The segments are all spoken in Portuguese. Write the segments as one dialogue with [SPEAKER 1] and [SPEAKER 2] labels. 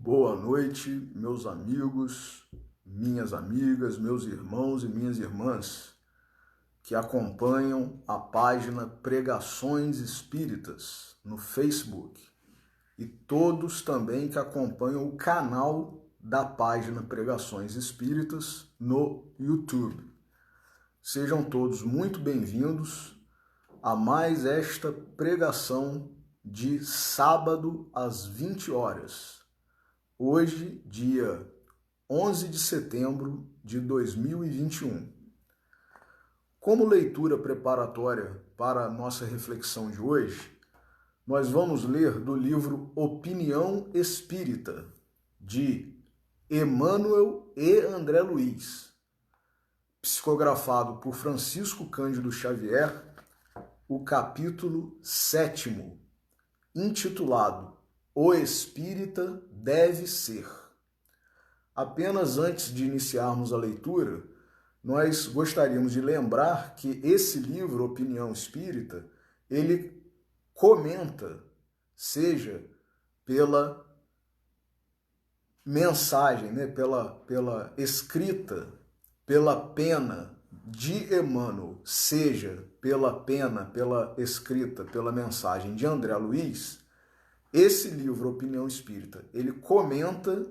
[SPEAKER 1] Boa noite, meus amigos, minhas amigas, meus irmãos e minhas irmãs que acompanham a página Pregações Espíritas no Facebook e todos também que acompanham o canal da página Pregações Espíritas no YouTube. Sejam todos muito bem-vindos a mais esta pregação de sábado às 20 horas. Hoje, dia 11 de setembro de 2021. Como leitura preparatória para a nossa reflexão de hoje, nós vamos ler do livro Opinião Espírita, de Emmanuel e André Luiz, psicografado por Francisco Cândido Xavier, o capítulo 7º, intitulado O Espírita deve ser. Apenas antes de iniciarmos a leitura, nós gostaríamos de lembrar que esse livro, Opinião Espírita, ele comenta, seja pela mensagem, pela escrita, pela pena de Emmanuel, seja pela pena, pela escrita, pela mensagem de André Luiz. Esse livro, Opinião Espírita, ele comenta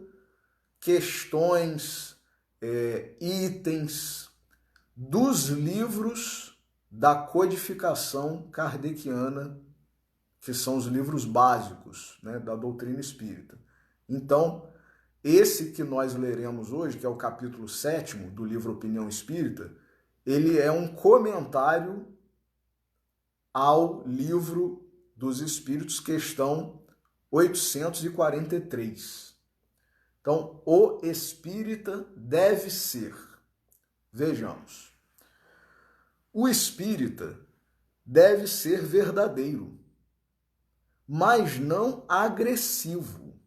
[SPEAKER 1] questões, itens dos livros da codificação kardeciana, que são os livros básicos, né, da doutrina espírita. Então, esse que nós leremos hoje, que é o capítulo 7º do livro Opinião Espírita, ele é um comentário ao livro dos Espíritos, questão 843. Então, o espírita deve ser. Vejamos. O espírita deve ser verdadeiro, mas não agressivo,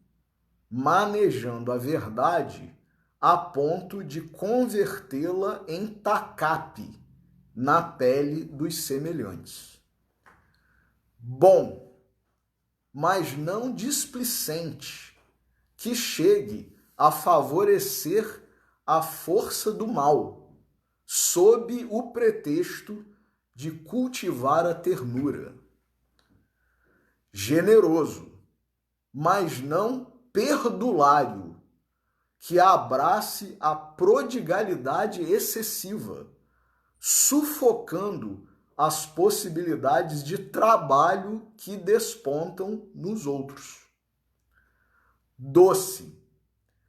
[SPEAKER 1] manejando a verdade a ponto de convertê-la em tacape na pele dos semelhantes. Bom, mas não displicente, que chegue a favorecer a força do mal, sob o pretexto de cultivar a ternura. Generoso, mas não perdulário, que abrace a prodigalidade excessiva, sufocando as possibilidades de trabalho que despontam nos outros. Doce,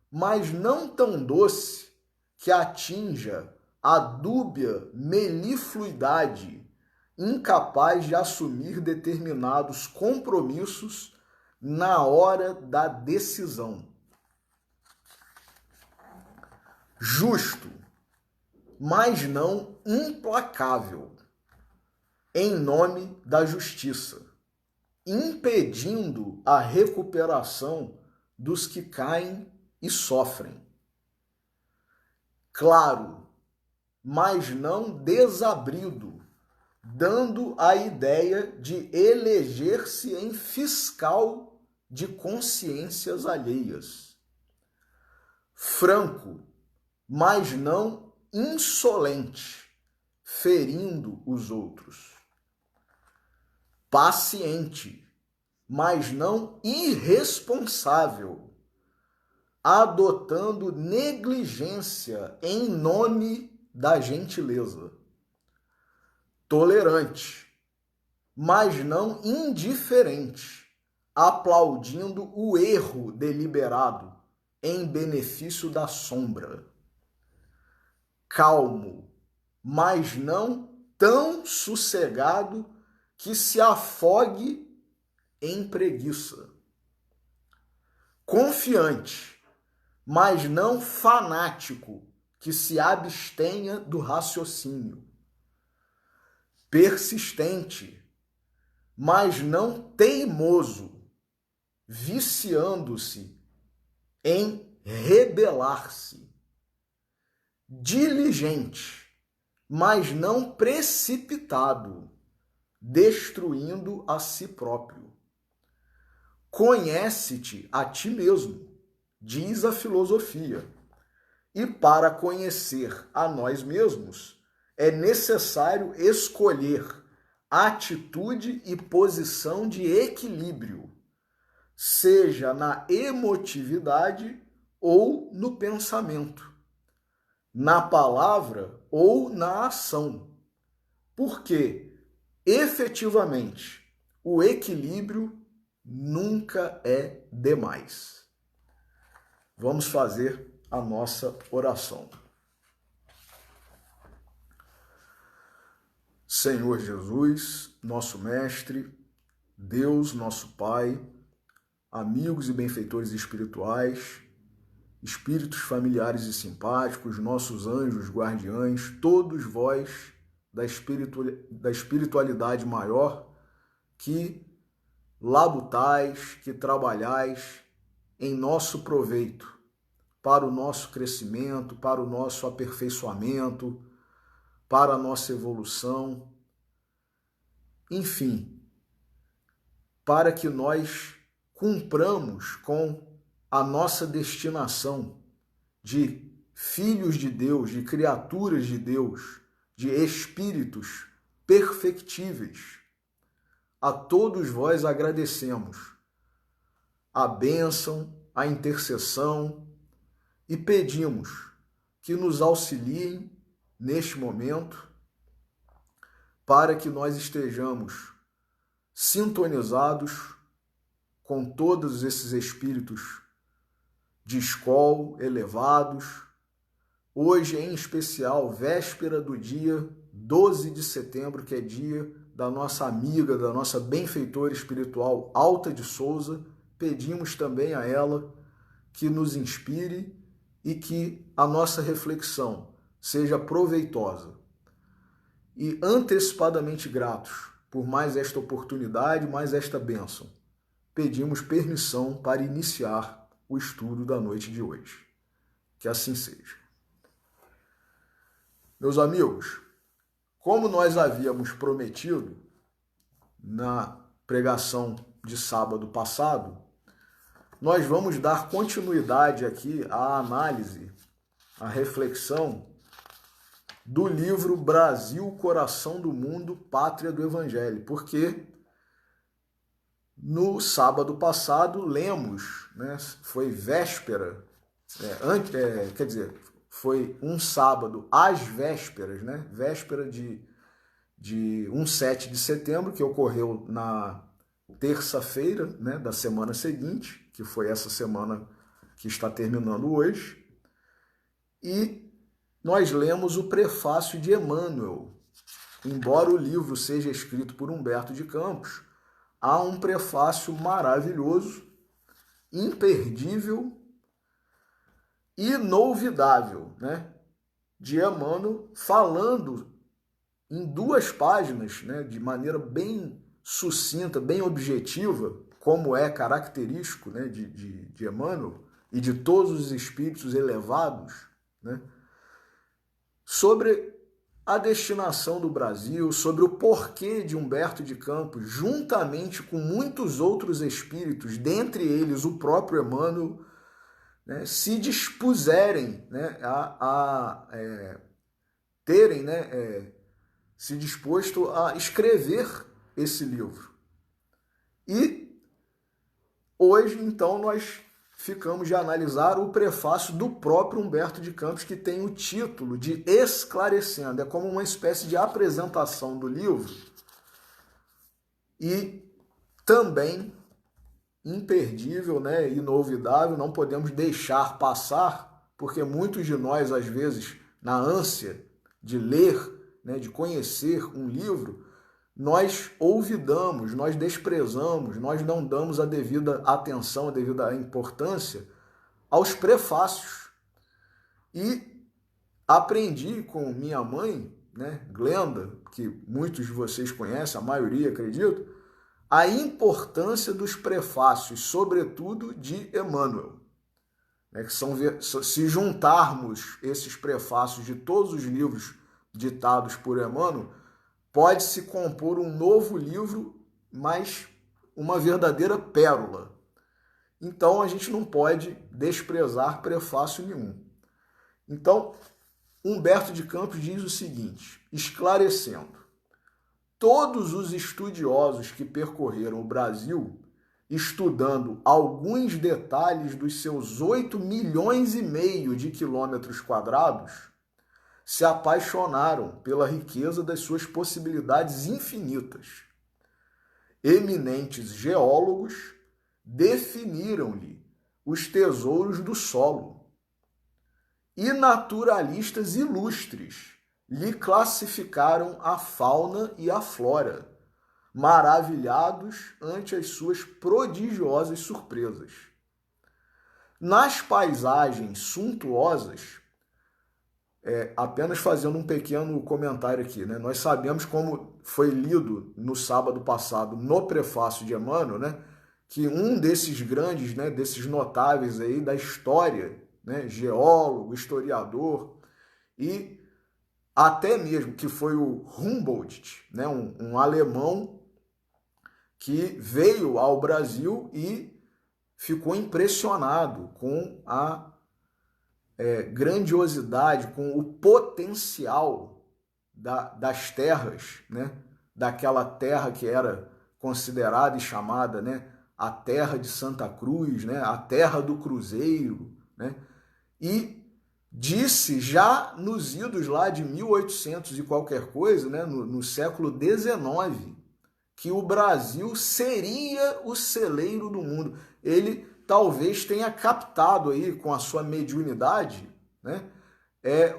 [SPEAKER 1] mas não tão doce que atinja a dúbia melifluidade, incapaz de assumir determinados compromissos na hora da decisão. Justo, mas não implacável, em nome da justiça, impedindo a recuperação dos que caem e sofrem. Claro, mas não desabrido, dando a ideia de eleger-se em fiscal de consciências alheias. Franco, mas não insolente, ferindo os outros. Paciente, mas não irresponsável, adotando negligência em nome da gentileza. Tolerante, mas não indiferente, aplaudindo o erro deliberado em benefício da sombra. Calmo, mas não tão sossegado que se afogue em preguiça. Confiante, mas não fanático, que se abstenha do raciocínio. Persistente, mas não teimoso, viciando-se em rebelar-se. Diligente, mas não precipitado, destruindo a si próprio. Conhece-te a ti mesmo, diz a filosofia. E para conhecer a nós mesmos, é necessário escolher atitude e posição de equilíbrio, seja na emotividade ou no pensamento, na palavra ou na ação. Porque, efetivamente, o equilíbrio nunca é demais. Vamos fazer a nossa oração. Senhor Jesus, nosso Mestre, Deus, nosso Pai, amigos e benfeitores espirituais, espíritos familiares e simpáticos, nossos anjos guardiães, todos vós da espiritualidade maior que labutais, que trabalhais em nosso proveito, para o nosso crescimento, para o nosso aperfeiçoamento, para a nossa evolução, enfim, para que nós cumpramos com a nossa destinação de filhos de Deus, de criaturas de Deus, de espíritos perfectíveis. A todos vós agradecemos a bênção, a intercessão e pedimos que nos auxiliem neste momento para que nós estejamos sintonizados com todos esses espíritos de escol elevados. Hoje, em especial, véspera do dia 12 de setembro, que é dia da nossa amiga, da nossa benfeitora espiritual Alta de Souza, pedimos também a ela que nos inspire e que a nossa reflexão seja proveitosa. E antecipadamente gratos por mais esta oportunidade, mais esta bênção, pedimos permissão para iniciar o estudo da noite de hoje. Que assim seja. Meus amigos, como nós havíamos prometido na pregação de sábado passado, nós vamos dar continuidade aqui à análise, à reflexão do livro Brasil, Coração do Mundo, Pátria do Evangelho, porque no sábado passado lemos, né, foi véspera, foi um sábado às vésperas, né, véspera de 7 de setembro, que ocorreu na terça-feira, né, da semana seguinte, que foi essa semana que está terminando hoje, e nós lemos o prefácio de Emmanuel. Embora o livro seja escrito por Humberto de Campos, há um prefácio maravilhoso, imperdível, inolvidável, né, de Emmanuel, falando em 2 páginas, né, de maneira bem sucinta, bem objetiva, como é característico, né, de Emmanuel e de todos os espíritos elevados, né, sobre a destinação do Brasil, sobre o porquê de Humberto de Campos, juntamente com muitos outros espíritos, dentre eles o próprio Emmanuel, né, se dispuserem, né, a terem, né, se disposto a escrever esse livro. E hoje, então, nós ficamos de analisar o prefácio do próprio Humberto de Campos, que tem o título de Esclarecendo. É como uma espécie de apresentação do livro e também imperdível, né, inolvidável, não podemos deixar passar, porque muitos de nós, às vezes, na ânsia de ler, né, de conhecer um livro, nós olvidamos, nós desprezamos, nós não damos a devida atenção, a devida importância aos prefácios. E aprendi com minha mãe, né, Glenda, que muitos de vocês conhecem, a maioria, acredito, a importância dos prefácios, sobretudo de Emmanuel. Né, que são, se juntarmos esses prefácios de todos os livros ditados por Emmanuel, pode-se compor um novo livro, mas uma verdadeira pérola. Então a gente não pode desprezar prefácio nenhum. Então, Humberto de Campos diz o seguinte, esclarecendo: todos os estudiosos que percorreram o Brasil, estudando alguns detalhes dos seus 8,5 milhões de quilômetros quadrados, se apaixonaram pela riqueza das suas possibilidades infinitas. Eminentes geólogos definiram-lhe os tesouros do solo, e naturalistas ilustres lhe classificaram a fauna e a flora, maravilhados ante as suas prodigiosas surpresas. Nas paisagens suntuosas, apenas fazendo um pequeno comentário aqui, né? Nós sabemos, como foi lido no sábado passado no prefácio de Emmanuel, né, que um desses grandes, né, desses notáveis aí da história, né, geólogo, historiador e até mesmo que foi o Humboldt, né, um alemão que veio ao Brasil e ficou impressionado com a grandiosidade, com o potencial das terras, né, daquela terra que era considerada e chamada, né, a terra de Santa Cruz, né, a terra do Cruzeiro, né, e disse já nos idos lá de 1800 e qualquer coisa, né, no século XIX, que o Brasil seria o celeiro do mundo. Ele talvez tenha captado aí com a sua mediunidade, né,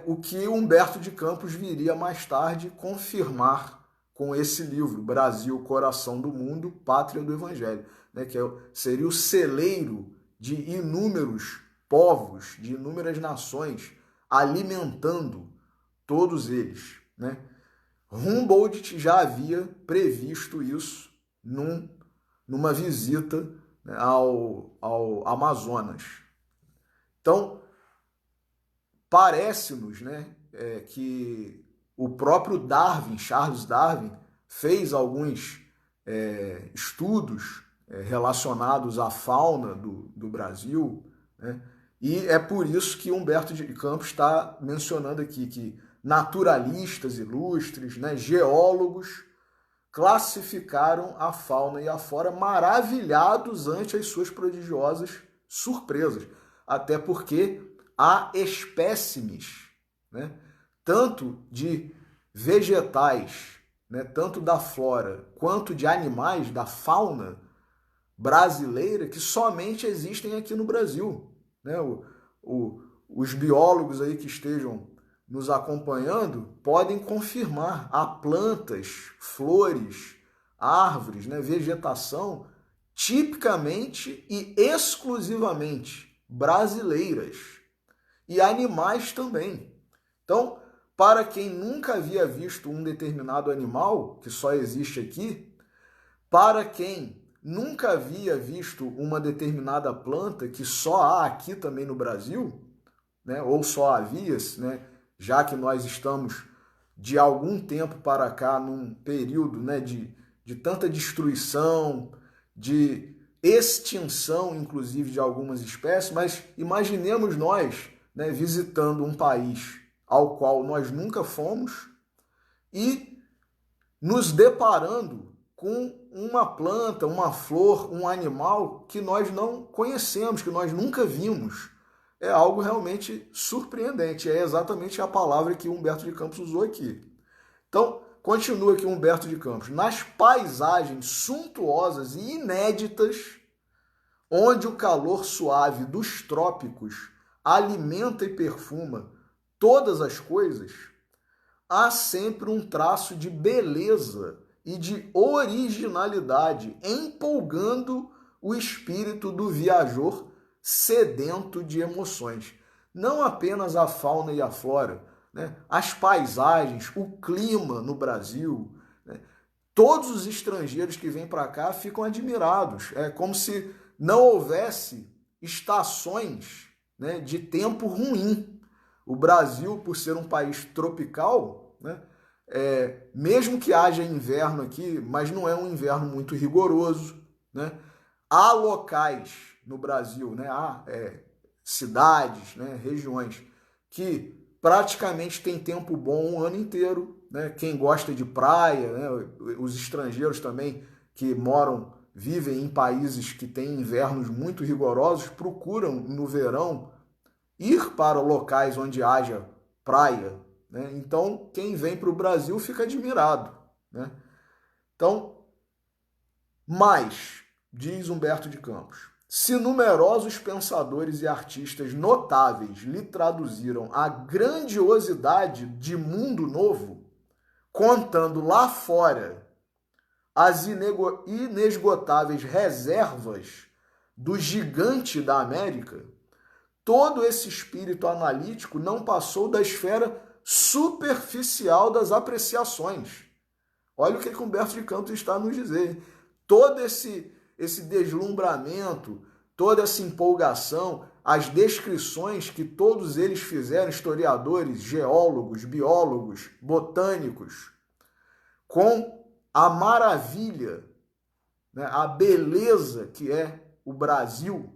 [SPEAKER 1] o que Humberto de Campos viria mais tarde confirmar com esse livro, Brasil, Coração do Mundo, Pátria do Evangelho, né, que seria o celeiro de inúmeros povos, de inúmeras nações, alimentando todos eles, né? Humboldt já havia previsto isso numa visita, né, ao Amazonas. Então, parece-nos, né, que o próprio Darwin, Charles Darwin, fez alguns estudos relacionados à fauna do Brasil, né? E é por isso que Humberto de Campos está mencionando aqui que naturalistas ilustres, né, geólogos, classificaram a fauna e a flora maravilhados ante as suas prodigiosas surpresas. Até porque há espécimes, né, tanto de vegetais, né, tanto da flora quanto de animais, da fauna brasileira, que somente existem aqui no Brasil, né? Os biólogos aí que estejam nos acompanhando podem confirmar. Há plantas, flores, árvores, né, vegetação tipicamente e exclusivamente brasileiras, e animais também. Então, para quem nunca havia visto um determinado animal, que só existe aqui, para quem nunca havia visto uma determinada planta, que só há aqui também no Brasil, né, ou só havia, né, já que nós estamos de algum tempo para cá num período, né, de tanta destruição, de extinção, inclusive, de algumas espécies, mas imaginemos nós, né, visitando um país ao qual nós nunca fomos e nos deparando com uma planta, uma flor, um animal que nós não conhecemos, que nós nunca vimos. É algo realmente surpreendente. É exatamente a palavra que Humberto de Campos usou aqui. Então, continua aqui Humberto de Campos. Nas paisagens suntuosas e inéditas, onde o calor suave dos trópicos alimenta e perfuma todas as coisas, há sempre um traço de beleza e de originalidade, empolgando o espírito do viajor sedento de emoções. Não apenas a fauna e a flora, né? As paisagens, o clima no Brasil, né? Todos os estrangeiros que vêm para cá ficam admirados. É como se não houvesse estações, né, de tempo ruim. O Brasil, por ser um país tropical, né, mesmo que haja inverno aqui, mas não é um inverno muito rigoroso, né? Há locais no Brasil, né? Há cidades, né? Regiões que praticamente tem tempo bom o ano inteiro, né? Quem gosta de praia, né? Os estrangeiros também que vivem em países que têm invernos muito rigorosos, procuram no verão ir para locais onde haja praia, né? Então, quem vem para o Brasil fica admirado, né? Então, mas, diz Humberto de Campos, se numerosos pensadores e artistas notáveis lhe traduziram a grandiosidade de mundo novo, contando lá fora as inesgotáveis reservas do gigante da América, todo esse espírito analítico não passou da esfera superficial das apreciações. Olha o que Humberto de Campos está a nos dizer. Todo esse deslumbramento, toda essa empolgação, as descrições que todos eles fizeram, historiadores, geólogos, biólogos, botânicos, com a maravilha, né, a beleza que é o Brasil,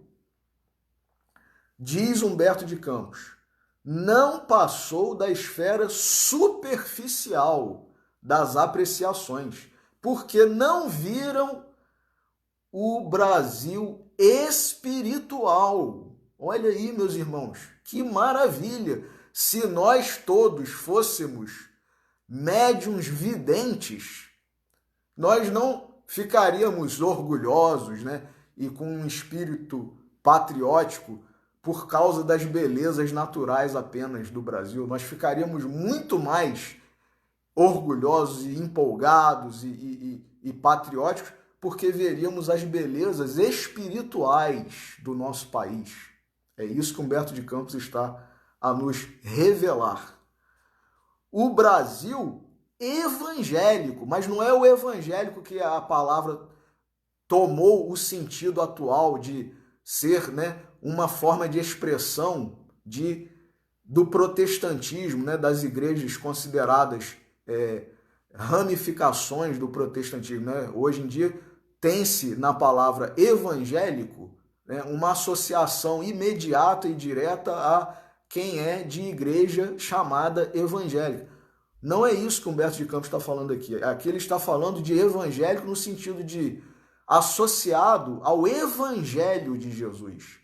[SPEAKER 1] diz Humberto de Campos, não passou da esfera superficial das apreciações, porque não viram o Brasil espiritual. Olha aí, meus irmãos, que maravilha! Se nós todos fôssemos médiuns videntes, nós não ficaríamos orgulhosos, né, e com um espírito patriótico por causa das belezas naturais apenas do Brasil. Nós ficaríamos muito mais orgulhosos e empolgados e patrióticos porque veríamos as belezas espirituais do nosso país. É isso que Humberto de Campos está a nos revelar. O Brasil evangélico, mas não é o evangélico que a palavra tomou o sentido atual de ser, né, uma forma de expressão do protestantismo, né, das igrejas consideradas ramificações do protestantismo, né? Hoje em dia tem-se na palavra evangélico, né, uma associação imediata e direta a quem é de igreja chamada evangélica. Não é isso que Humberto de Campos está falando aqui. Aqui ele está falando de evangélico no sentido de associado ao evangelho de Jesus,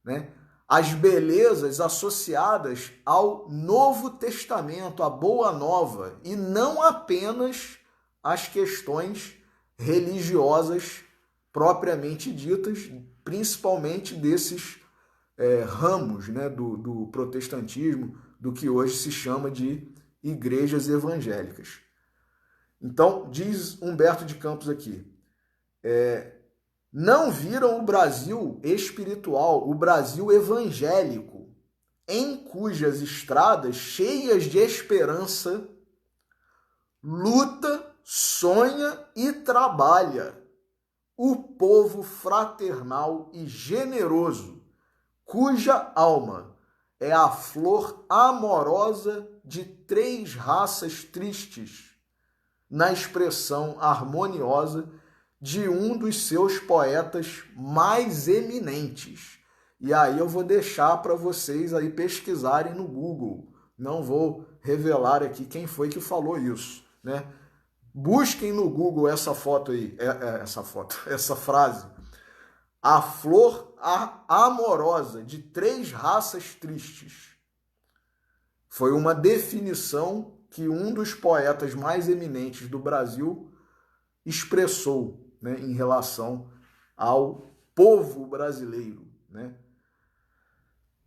[SPEAKER 1] né? As belezas associadas ao Novo Testamento, à Boa Nova, e não apenas as questões religiosas propriamente ditas, principalmente desses ramos, né, do protestantismo, do que hoje se chama de igrejas evangélicas. Então, diz Humberto de Campos aqui, não viram o Brasil espiritual, o Brasil evangélico, em cujas estradas, cheias de esperança, luta, sonha e trabalha o povo fraternal e generoso, cuja alma é a flor amorosa de 3 raças tristes, na expressão harmoniosa de um dos seus poetas mais eminentes. E aí eu vou deixar para vocês aí pesquisarem no Google. Não vou revelar aqui quem foi que falou isso, né? Busquem no Google essa foto aí, essa frase. A flor amorosa de 3 raças tristes. Foi uma definição que um dos poetas mais eminentes do Brasil expressou, né, em relação ao povo brasileiro, né?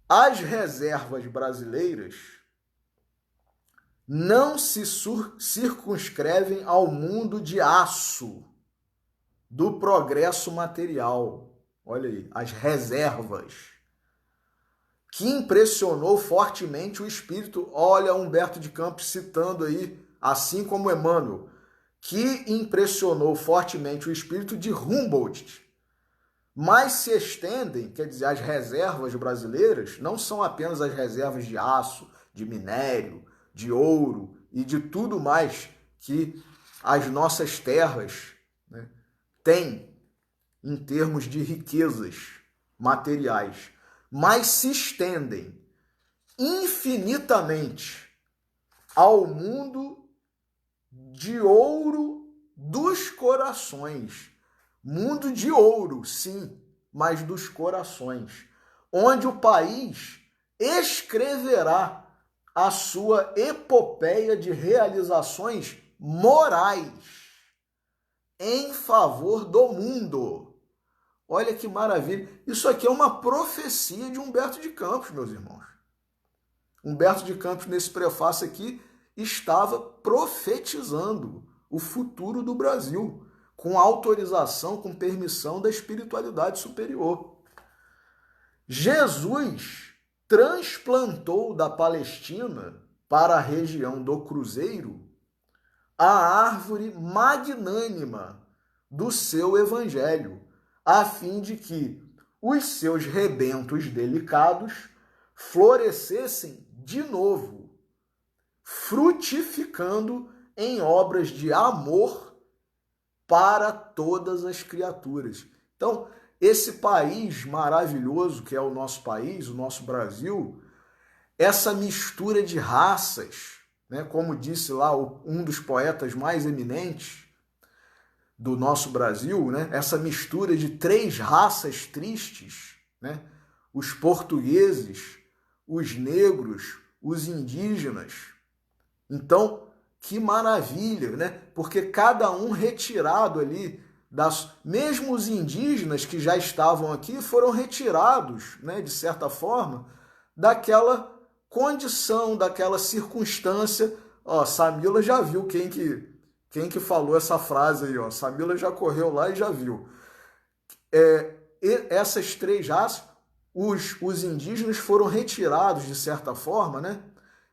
[SPEAKER 1] As reservas brasileiras não se circunscrevem ao mundo de aço do progresso material. Olha aí, as reservas, que impressionou fortemente o espírito. Olha Humberto de Campos citando aí, assim como Emmanuel, que impressionou fortemente o espírito de Humboldt, mas se estendem, quer dizer, as reservas brasileiras não são apenas as reservas de aço, de minério, de ouro e de tudo mais que as nossas terras, né, têm em termos de riquezas. materiais, mas se estendem infinitamente ao mundo de ouro dos corações. Mundo de ouro, sim, mas dos corações, onde o país escreverá a sua epopeia de realizações morais em favor do mundo. Olha que maravilha. Isso aqui é uma profecia de Humberto de Campos, meus irmãos. Humberto de Campos, nesse prefácio aqui, estava profetizando o futuro do Brasil, com autorização, com permissão da espiritualidade superior. Jesus transplantou da Palestina para a região do Cruzeiro a árvore magnânima do seu evangelho, a fim de que os seus rebentos delicados florescessem de novo, frutificando em obras de amor para todas as criaturas. Então, esse país maravilhoso que é o nosso país, o nosso Brasil, essa mistura de raças, né, como disse lá um dos poetas mais eminentes do nosso Brasil, né, essa mistura de 3 raças tristes, né, os portugueses, os negros, os indígenas. Então, que maravilha, né? Porque cada um retirado ali mesmo os indígenas que já estavam aqui foram retirados, né, de certa forma, daquela condição, daquela circunstância. Ó, Samila já viu quem que falou essa frase aí, ó. Samila já correu lá e já viu. Essas 3 raças, os indígenas foram retirados, de certa forma, né,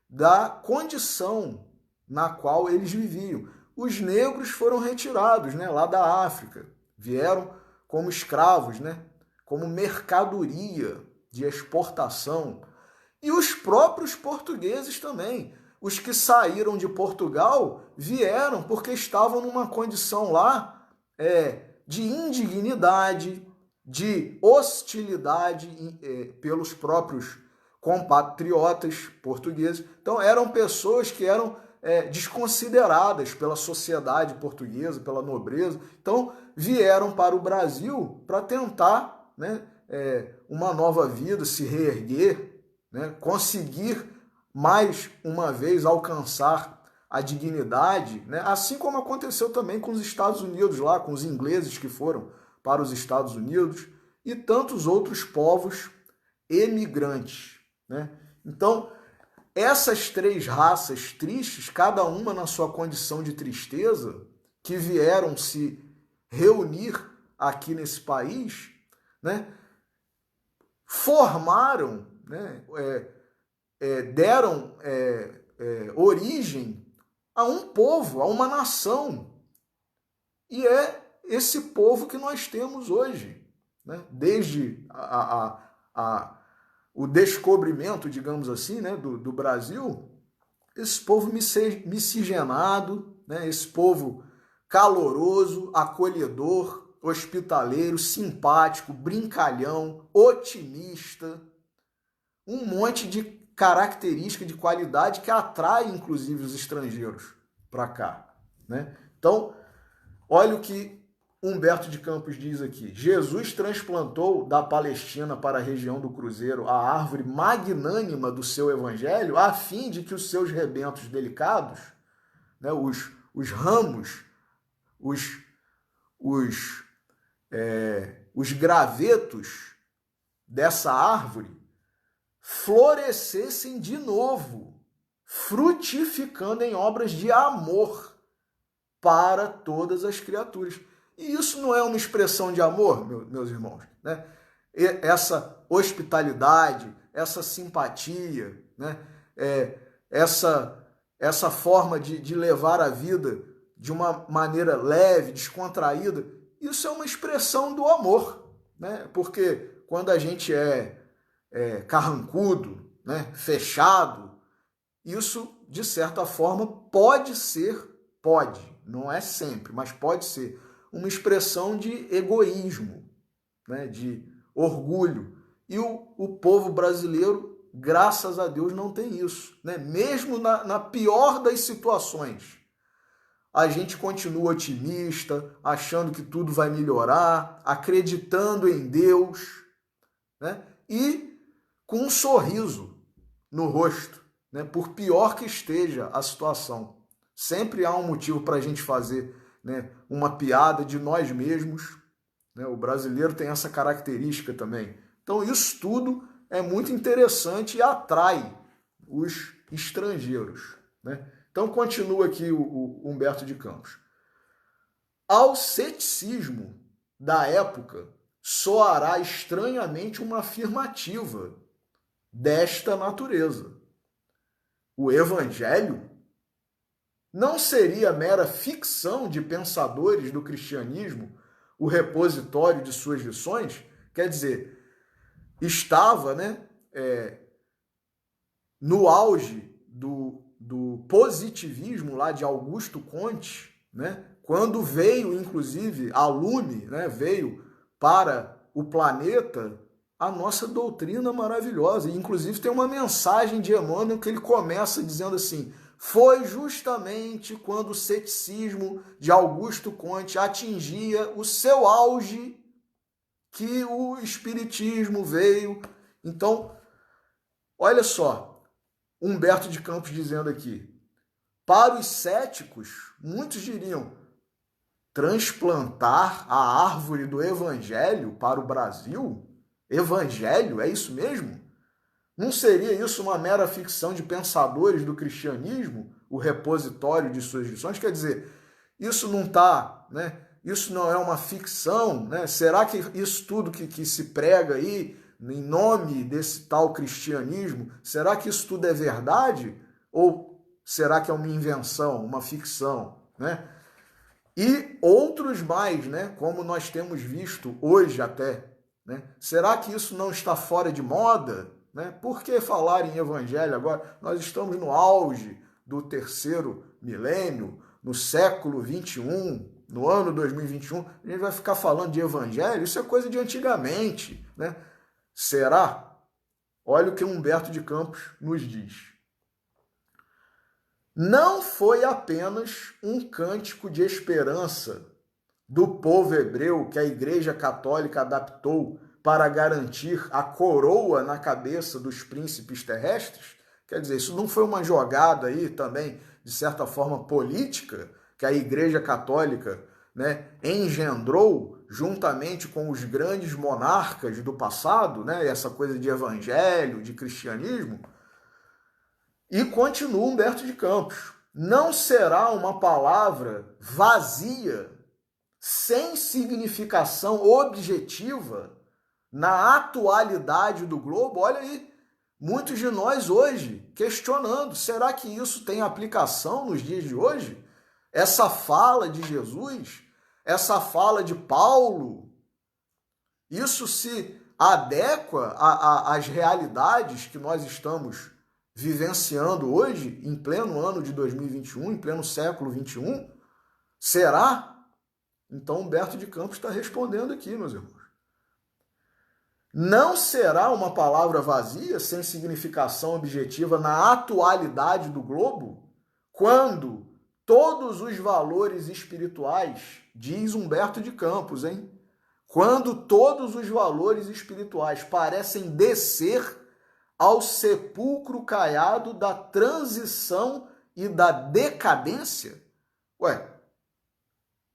[SPEAKER 1] da condição na qual eles viviam. Os negros foram retirados, né, lá da África, vieram como escravos, né, como mercadoria de exportação. E os próprios portugueses também. Os que saíram de Portugal vieram porque estavam numa condição lá de indignidade, de hostilidade pelos próprios compatriotas portugueses. Então eram pessoas que eram desconsideradas pela sociedade portuguesa, pela nobreza. Então vieram para o Brasil para tentar, né, uma nova vida, se reerguer, né, conseguir mais uma vez alcançar a dignidade, né, assim como aconteceu também com os Estados Unidos lá, com os ingleses que foram para os Estados Unidos e tantos outros povos emigrantes, né? Então, essas 3 raças tristes, cada uma na sua condição de tristeza, que vieram se reunir aqui nesse país, né, formaram, né, deram origem a um povo, a uma nação. E é esse povo que nós temos hoje, né? Desde o descobrimento, digamos assim, né, do Brasil, esse povo miscigenado, né, esse povo caloroso, acolhedor, hospitaleiro, simpático, brincalhão, otimista, um monte de característica, de qualidade que atrai, inclusive, os estrangeiros para cá, né? Então, olha o que Humberto de Campos diz aqui. Jesus transplantou da Palestina para a região do Cruzeiro a árvore magnânima do seu evangelho, a fim de que os seus rebentos delicados, né, os ramos, os gravetos dessa árvore florescessem de novo, frutificando em obras de amor para todas as criaturas. E isso não é uma expressão de amor, meus irmãos, né? Essa hospitalidade, essa simpatia, né? Essa forma de levar a vida de uma maneira leve, descontraída, isso é uma expressão do amor, né? Porque quando a gente é carrancudo, né, fechado, isso, de certa forma, pode, não é sempre, mas pode ser uma expressão de egoísmo, né, de orgulho. E o povo brasileiro, graças a Deus, não tem isso, né? Mesmo na pior das situações, a gente continua otimista, achando que tudo vai melhorar, acreditando em Deus, né? E com um sorriso no rosto, né? Por pior que esteja a situação. Sempre há um motivo para a gente fazer, né, uma piada de nós mesmos, né? O brasileiro tem essa característica também. Então isso tudo é muito interessante e atrai os estrangeiros, né? Então continua aqui o Humberto de Campos. Ao ceticismo da época soará estranhamente uma afirmativa desta natureza. O Evangelho não seria mera ficção de pensadores do cristianismo o repositório de suas lições? Quer dizer, estava, né, no auge do positivismo lá de Augusto Comte, né, quando veio, inclusive, a lume, né, veio para o planeta a nossa doutrina maravilhosa. E, inclusive, tem uma mensagem de Emmanuel que ele começa dizendo assim: foi justamente quando o ceticismo de Augusto Comte atingia o seu auge que o Espiritismo veio. Então, olha só, Humberto de Campos dizendo aqui, para os céticos, muitos diriam, transplantar a árvore do Evangelho para o Brasil? Evangelho, é isso mesmo? Não seria isso uma mera ficção de pensadores do cristianismo, o repositório de suas lições? Quer dizer, isso não está, né? Isso não é uma ficção, né? Será que isso tudo que se prega aí, em nome desse tal cristianismo, será que isso tudo é verdade? Ou será que é uma invenção, uma ficção, né? E outros mais, né? Como nós temos visto hoje até, né? Será que isso não está fora de moda? Né? Por que falar em evangelho agora? Nós estamos no auge do terceiro milênio, no século 21, no ano 2021, a gente vai ficar falando de evangelho? Isso é coisa de antigamente, né? Será? Olha o que Humberto de Campos nos diz. Não foi apenas um cântico de esperança do povo hebreu que a Igreja Católica adaptou para garantir a coroa na cabeça dos príncipes terrestres? Quer dizer, isso não foi uma jogada aí também, de certa forma, política, que a Igreja Católica, né, engendrou juntamente com os grandes monarcas do passado, né, essa coisa de evangelho, de cristianismo? E continua Humberto de Campos. Não será uma palavra vazia, sem significação objetiva, na atualidade do globo? Olha aí, muitos de nós hoje questionando, será que isso tem aplicação nos dias de hoje? Essa fala de Jesus, essa fala de Paulo, isso se adequa às realidades que nós estamos vivenciando hoje, em pleno ano de 2021, em pleno século 21? Será? Então Humberto de Campos está respondendo aqui, meus irmãos. Não será uma palavra vazia, sem significação objetiva na atualidade do globo, quando todos os valores espirituais, diz Humberto de Campos, hein? Quando todos os valores espirituais parecem descer ao sepulcro caiado da transição e da decadência? Ué,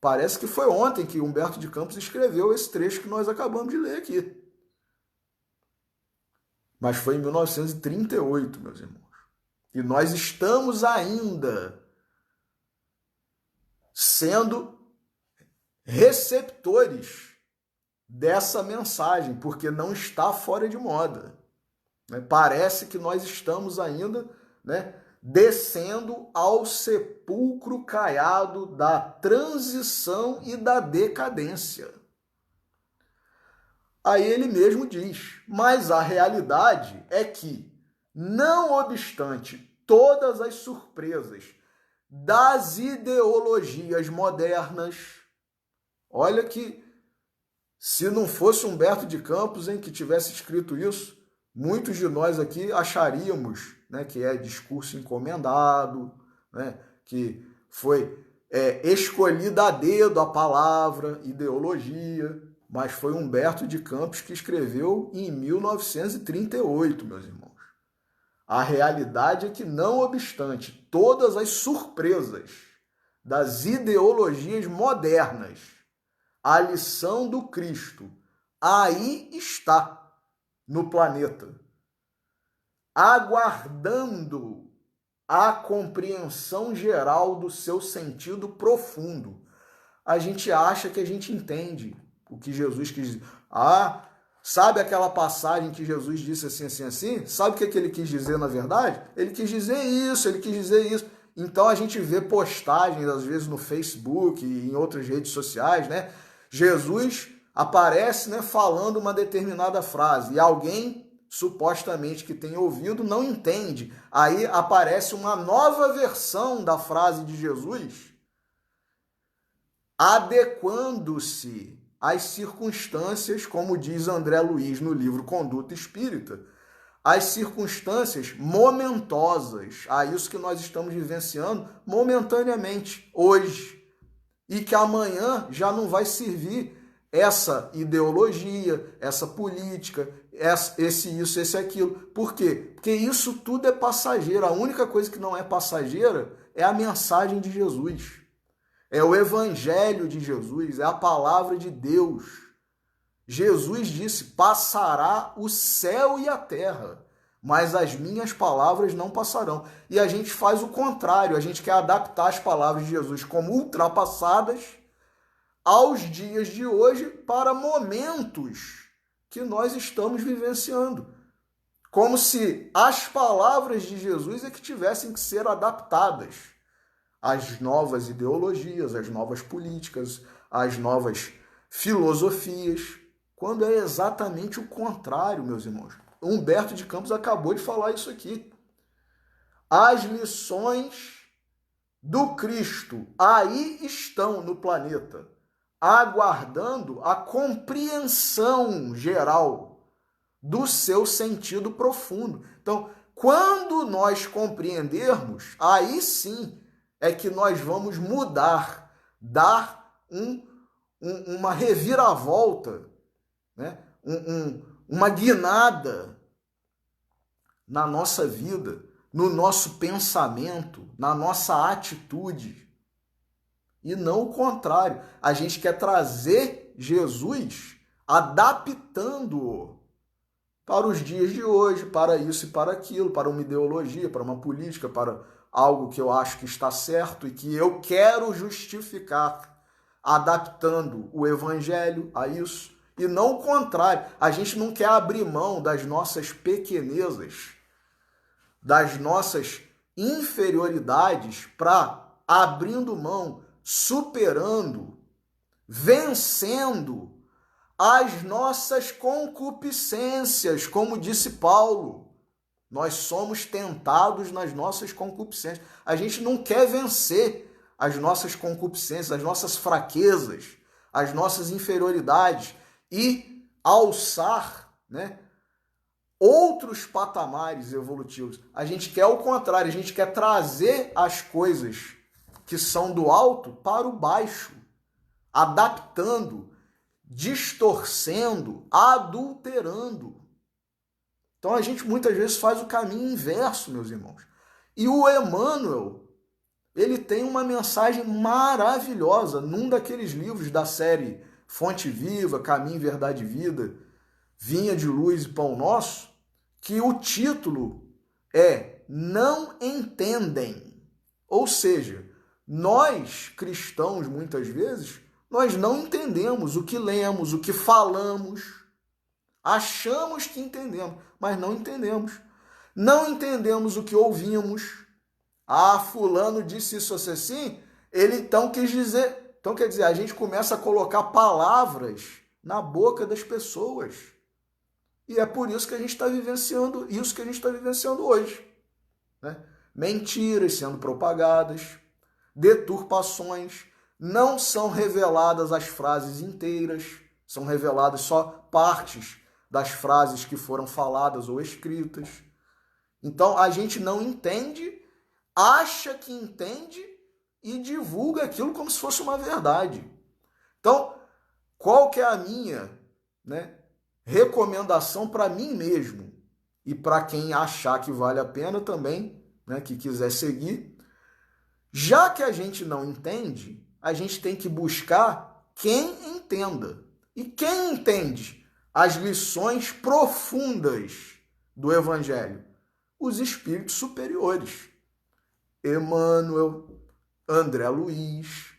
[SPEAKER 1] parece que foi ontem que Humberto de Campos escreveu esse trecho que nós acabamos de ler aqui. Mas foi em 1938, meus irmãos. E nós estamos ainda sendo receptores dessa mensagem, porque não está fora de moda. Parece que nós estamos ainda, né, descendo ao sepulcro caiado da transição e da decadência. Aí ele mesmo diz, mas a realidade é que, não obstante todas as surpresas das ideologias modernas, olha que Se não fosse Humberto de Campos, que tivesse escrito isso, muitos de nós aqui acharíamos, né, que é discurso encomendado, né, que foi escolhida a dedo a palavra, ideologia, mas foi Humberto de Campos que escreveu em 1938, meus irmãos. A realidade é que, não obstante todas as surpresas das ideologias modernas, a lição do Cristo aí está no planeta, aguardando a compreensão geral do seu sentido profundo. A gente acha que a gente entende o que Jesus quis dizer. Sabe aquela passagem que Jesus disse assim, assim, assim? Sabe o que ele quis dizer na verdade? Ele quis dizer isso, ele quis dizer isso. Então a gente vê postagens, às vezes no Facebook e em outras redes sociais, né? Jesus aparece, né, falando uma determinada frase e alguém supostamente que tem ouvido não entende. Aí aparece uma nova versão da frase de Jesus, adequando-se às circunstâncias, como diz André Luiz no livro Conduta Espírita, as circunstâncias momentosas, a isso que nós estamos vivenciando momentaneamente, hoje, e que amanhã já não vai servir essa ideologia, essa política, isso, esse, aquilo. Por quê? Porque isso tudo é passageiro. A única coisa que não é passageira é a mensagem de Jesus. É o evangelho de Jesus, é a palavra de Deus. Jesus disse: passará o céu e a terra, mas as minhas palavras não passarão. E a gente faz o contrário, a gente quer adaptar as palavras de Jesus como ultrapassadas aos dias de hoje para momentos que nós estamos vivenciando. Como se as palavras de Jesus é que tivessem que ser adaptadas às novas ideologias, às novas políticas, às novas filosofias, quando é exatamente o contrário, meus irmãos. Humberto de Campos acabou de falar isso aqui. As lições do Cristo aí estão no planeta, aguardando a compreensão geral do seu sentido profundo. Então, quando nós compreendermos, aí sim é que nós vamos mudar, dar uma reviravolta, né? Uma guinada na nossa vida, no nosso pensamento, na nossa atitude. E não o contrário. A gente quer trazer Jesus adaptando-o para os dias de hoje, para isso e para aquilo, para uma ideologia, para uma política, para algo que eu acho que está certo e que eu quero justificar, adaptando o evangelho a isso. E não o contrário. A gente não quer abrir mão das nossas pequenezas, das nossas inferioridades, para abrindo mão, superando, vencendo as nossas concupiscências, como disse Paulo. Nós somos tentados nas nossas concupiscências. A gente não quer vencer as nossas concupiscências, as nossas fraquezas, as nossas inferioridades e alçar, né, outros patamares evolutivos. A gente quer o contrário, a gente quer trazer as coisas que são do alto para o baixo, adaptando, distorcendo, adulterando. Então a gente muitas vezes faz o caminho inverso, meus irmãos. E o Emmanuel, ele tem uma mensagem maravilhosa num daqueles livros da série Fonte Viva, Caminho, Verdade e Vida, Vinha de Luz e Pão Nosso, que o título é Não Entendem. Ou seja, nós cristãos, muitas vezes, nós não entendemos o que lemos, o que falamos. Achamos que entendemos, mas não entendemos. Não entendemos o que ouvimos. Fulano disse isso assim, ele então quis dizer... Então, quer dizer, a gente começa a colocar palavras na boca das pessoas. E é por isso que a gente está vivenciando isso que a gente está vivenciando hoje. Né? Mentiras sendo propagadas, deturpações, não são reveladas as frases inteiras, são reveladas só partes das frases que foram faladas ou escritas. Então, a gente não entende, acha que entende e divulga aquilo como se fosse uma verdade. Então, qual que é a minha, recomendação para mim mesmo e para quem achar que vale a pena também, que quiser seguir? Já que a gente não entende, a gente tem que buscar quem entenda. E quem entende as lições profundas do Evangelho? Os espíritos superiores. Emmanuel, André Luiz,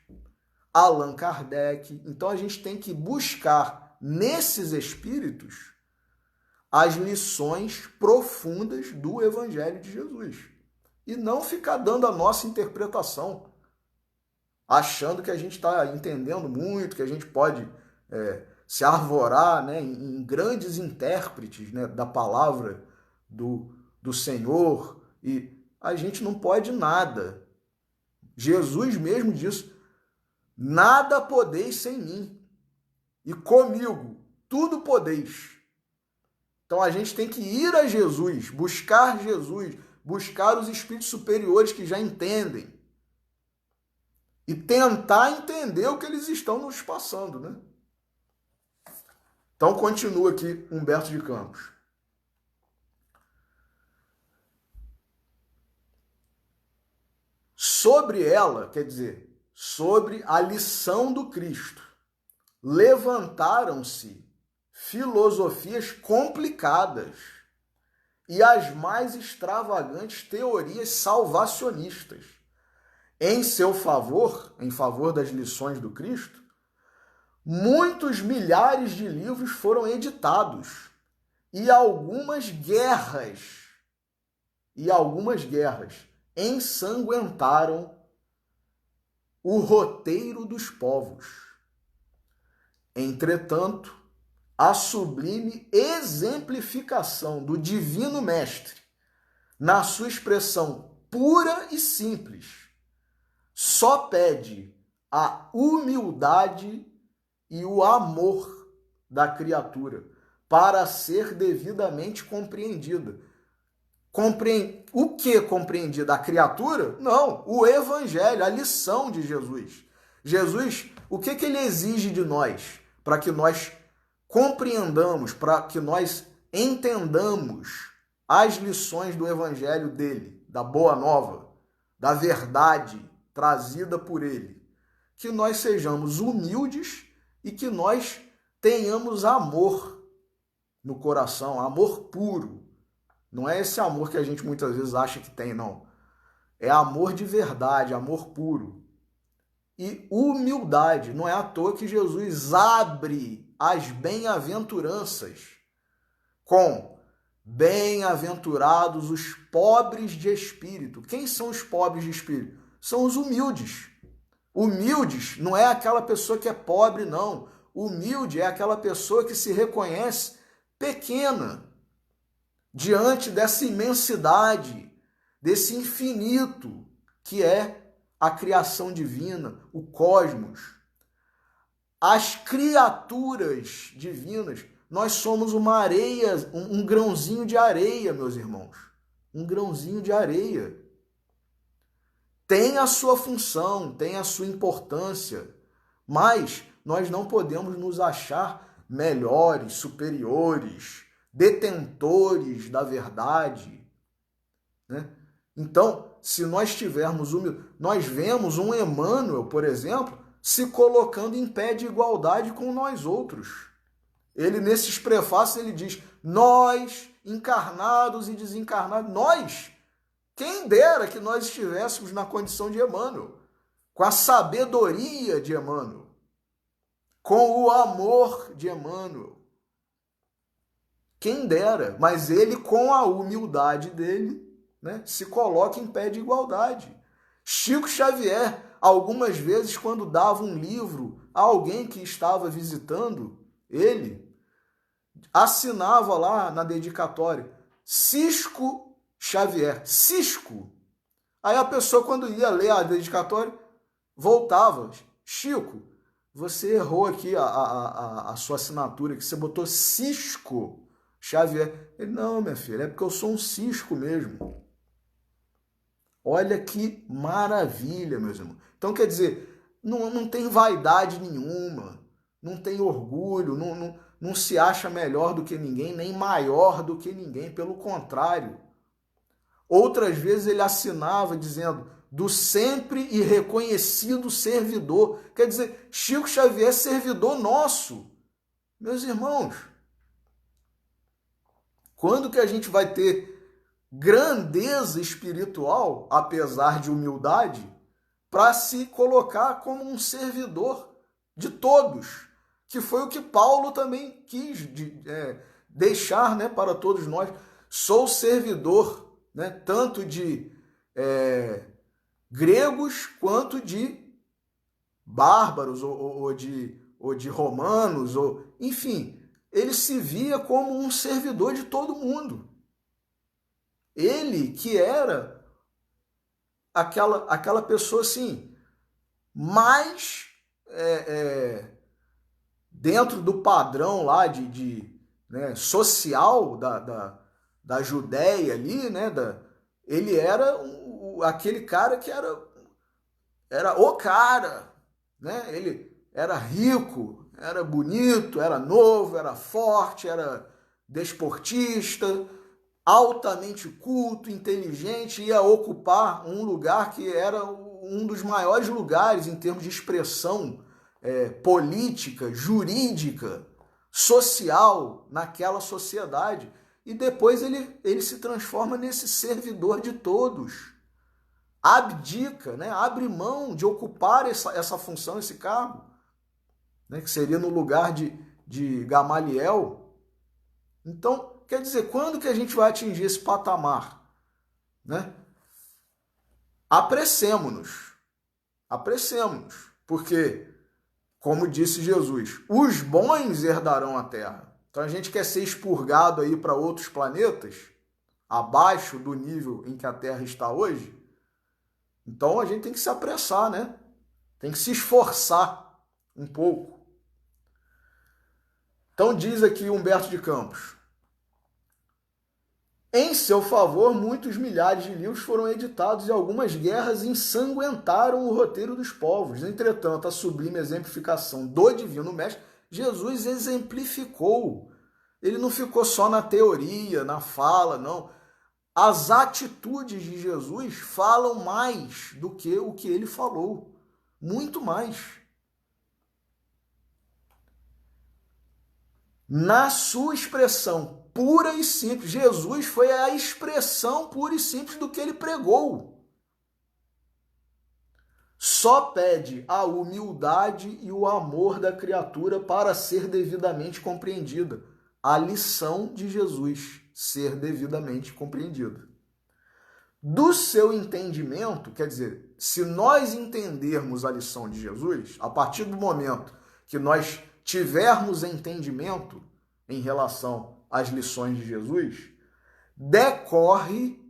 [SPEAKER 1] Allan Kardec. Então a gente tem que buscar nesses espíritos as lições profundas do Evangelho de Jesus. E não ficar dando a nossa interpretação, achando que a gente está entendendo muito, que a gente pode se arvorar em grandes intérpretes da palavra do Senhor. E a gente não pode nada. Jesus mesmo disse: nada podeis sem mim, e comigo tudo podeis. Então a gente tem que ir a Jesus, buscar os espíritos superiores que já entendem e tentar entender o que eles estão nos passando, Então continua aqui Humberto de Campos. Sobre ela, quer dizer, sobre a lição do Cristo, levantaram-se filosofias complicadas e as mais extravagantes teorias salvacionistas. Em seu favor, em favor das lições do Cristo, muitos milhares de livros foram editados e algumas guerras ensanguentaram o roteiro dos povos. Entretanto, a sublime exemplificação do Divino Mestre, na sua expressão pura e simples, só pede a humildade e o amor da criatura para ser devidamente compreendida. O que compreendida? A criatura? Não, o Evangelho, a lição de Jesus. Jesus, o que ele exige de nós para que nós compreendamos, para que nós entendamos as lições do Evangelho dele, da Boa Nova, da verdade trazida por ele? Que nós sejamos humildes e que nós tenhamos amor no coração, amor puro. Não é esse amor que a gente muitas vezes acha que tem, não. É amor de verdade, amor puro. E humildade. Não é à toa que Jesus abre as bem-aventuranças com bem-aventurados os pobres de espírito. Quem são os pobres de espírito? São os humildes. Humildes não é aquela pessoa que é pobre, não. Humilde é aquela pessoa que se reconhece pequena diante dessa imensidade, desse infinito que é a criação divina, o cosmos. As criaturas divinas, nós somos uma areia, um grãozinho de areia, meus irmãos. Um grãozinho de areia. Tem a sua função, tem a sua importância, mas nós não podemos nos achar melhores, superiores, detentores da verdade, Então, se nós tivermos nós vemos um Emmanuel, por exemplo, se colocando em pé de igualdade com nós outros. Ele, nesses prefácios, ele diz: nós, encarnados e desencarnados, nós, quem dera que nós estivéssemos na condição de Emmanuel, com a sabedoria de Emmanuel, com o amor de Emmanuel. Quem dera, mas ele, com a humildade dele, se coloca em pé de igualdade. Chico Xavier, algumas vezes, quando dava um livro a alguém que estava visitando ele, assinava lá na dedicatória: Cisco Xavier, Cisco. Aí a pessoa, quando ia ler a dedicatória, voltava: Chico, você errou aqui a sua assinatura, que você botou Cisco Xavier. Ele, não, minha filha, é porque eu sou um cisco mesmo. Olha que maravilha, meus irmãos. Então, quer dizer, não tem vaidade nenhuma, não tem orgulho, não se acha melhor do que ninguém, nem maior do que ninguém, pelo contrário. Outras vezes ele assinava dizendo do sempre e reconhecido servidor. Quer dizer, Chico Xavier é servidor nosso. Meus irmãos, quando que a gente vai ter grandeza espiritual, apesar de humildade, para se colocar como um servidor de todos, que foi o que Paulo também quis deixar, né, para todos nós. Sou servidor, né, tanto de gregos quanto de bárbaros ou de romanos, enfim, ele se via como um servidor de todo mundo. Ele que era aquela pessoa assim, mais dentro do padrão lá né, social da Judéia ali, né, ele era aquele cara que era o cara, né? Ele era rico, era bonito, era novo, era forte, era desportista, altamente culto, inteligente, ia ocupar um lugar que era um dos maiores lugares em termos de expressão política, jurídica, social naquela sociedade. E depois ele se transforma nesse servidor de todos. Abdica, né? Abre mão de ocupar essa função, esse cargo, né? Que seria no lugar de Gamaliel. Então, quer dizer, quando que a gente vai atingir esse patamar? Né? Apressemo-nos, porque, como disse Jesus, os bons herdarão a terra. Então a gente quer ser expurgado aí para outros planetas, abaixo do nível em que a Terra está hoje. Então a gente tem que se apressar, né? Tem que se esforçar um pouco. Então diz aqui Humberto de Campos: em seu favor, muitos milhares de livros foram editados e algumas guerras ensanguentaram o roteiro dos povos. Entretanto, a sublime exemplificação do Divino Mestre, Jesus exemplificou. Ele não ficou só na teoria, na fala, não. As atitudes de Jesus falam mais do que o que ele falou. Muito mais. Na sua expressão pura e simples. Jesus foi a expressão pura e simples do que ele pregou. Só pede a humildade e o amor da criatura para ser devidamente compreendida. A lição de Jesus, ser devidamente compreendida. Do seu entendimento, quer dizer, se nós entendermos a lição de Jesus, a partir do momento que nós tivermos entendimento em relação às lições de Jesus, decorre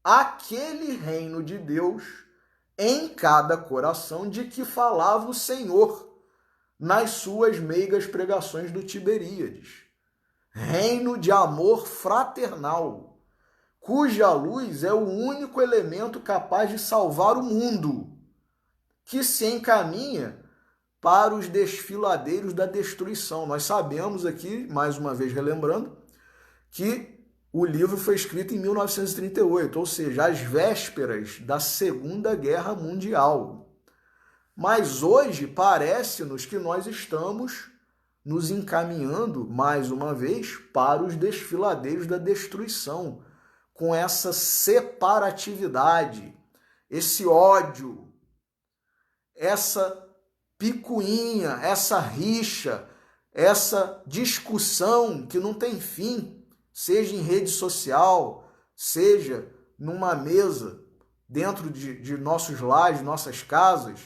[SPEAKER 1] aquele reino de Deus em cada coração de que falava o Senhor nas suas meigas pregações do Tiberíades. Reino de amor fraternal, cuja luz é o único elemento capaz de salvar o mundo, que se encaminha para os desfiladeiros da destruição. Nós sabemos aqui, mais uma vez relembrando, que o livro foi escrito em 1938, ou seja, às vésperas da Segunda Guerra Mundial. Mas hoje parece-nos que nós estamos nos encaminhando, mais uma vez, para os desfiladeiros da destruição, com essa separatividade, esse ódio, essa picuinha, essa rixa, essa discussão que não tem fim, seja em rede social, seja numa mesa dentro de nossos lares, nossas casas,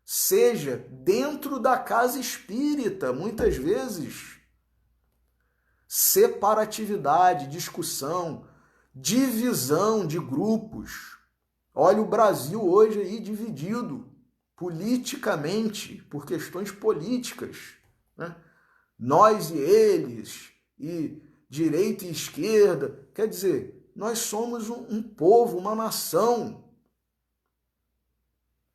[SPEAKER 1] seja dentro da casa espírita, muitas vezes. Separatividade, discussão, divisão de grupos. Olha o Brasil hoje aí dividido. politicamente, por questões políticas, né? Nós e eles, e direita e esquerda. Quer dizer, nós somos um povo, uma nação.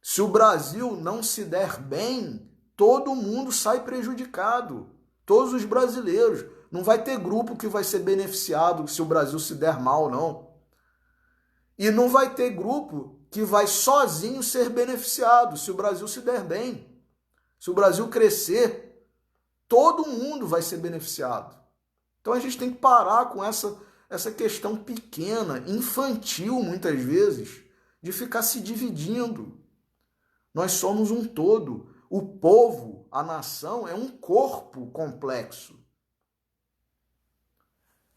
[SPEAKER 1] Se o Brasil não se der bem, todo mundo sai prejudicado. Todos os brasileiros. Não vai ter grupo que vai ser beneficiado se o Brasil se der mal, não. E não vai ter grupo que vai sozinho ser beneficiado se o Brasil se der bem. Se o Brasil crescer, todo mundo vai ser beneficiado. Então a gente tem que parar com essa questão pequena, infantil muitas vezes, de ficar se dividindo. Nós somos um todo. O povo, a nação, é um corpo complexo.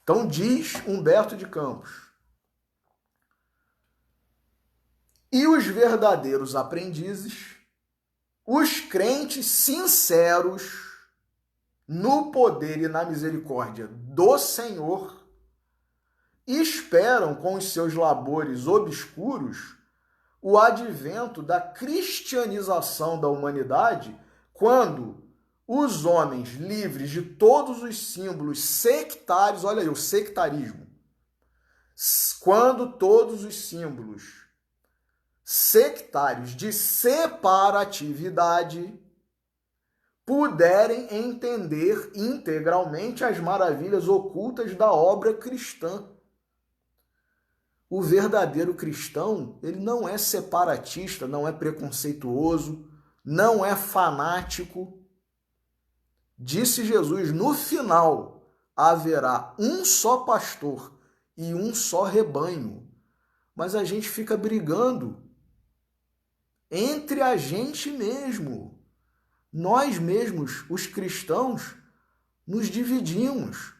[SPEAKER 1] Então diz Humberto de Campos: e os verdadeiros aprendizes, os crentes sinceros no poder e na misericórdia do Senhor, esperam com os seus labores obscuros o advento da cristianização da humanidade, quando os homens livres de todos os símbolos sectários, olha aí, o sectarismo, quando todos os símbolos sectários de separatividade puderem entender integralmente as maravilhas ocultas da obra cristã. O verdadeiro cristão, ele não é separatista, não é preconceituoso, não é fanático. Disse Jesus, no final haverá um só pastor e um só rebanho. Mas a gente fica brigando entre a gente mesmo. Nós mesmos, os cristãos, nos dividimos.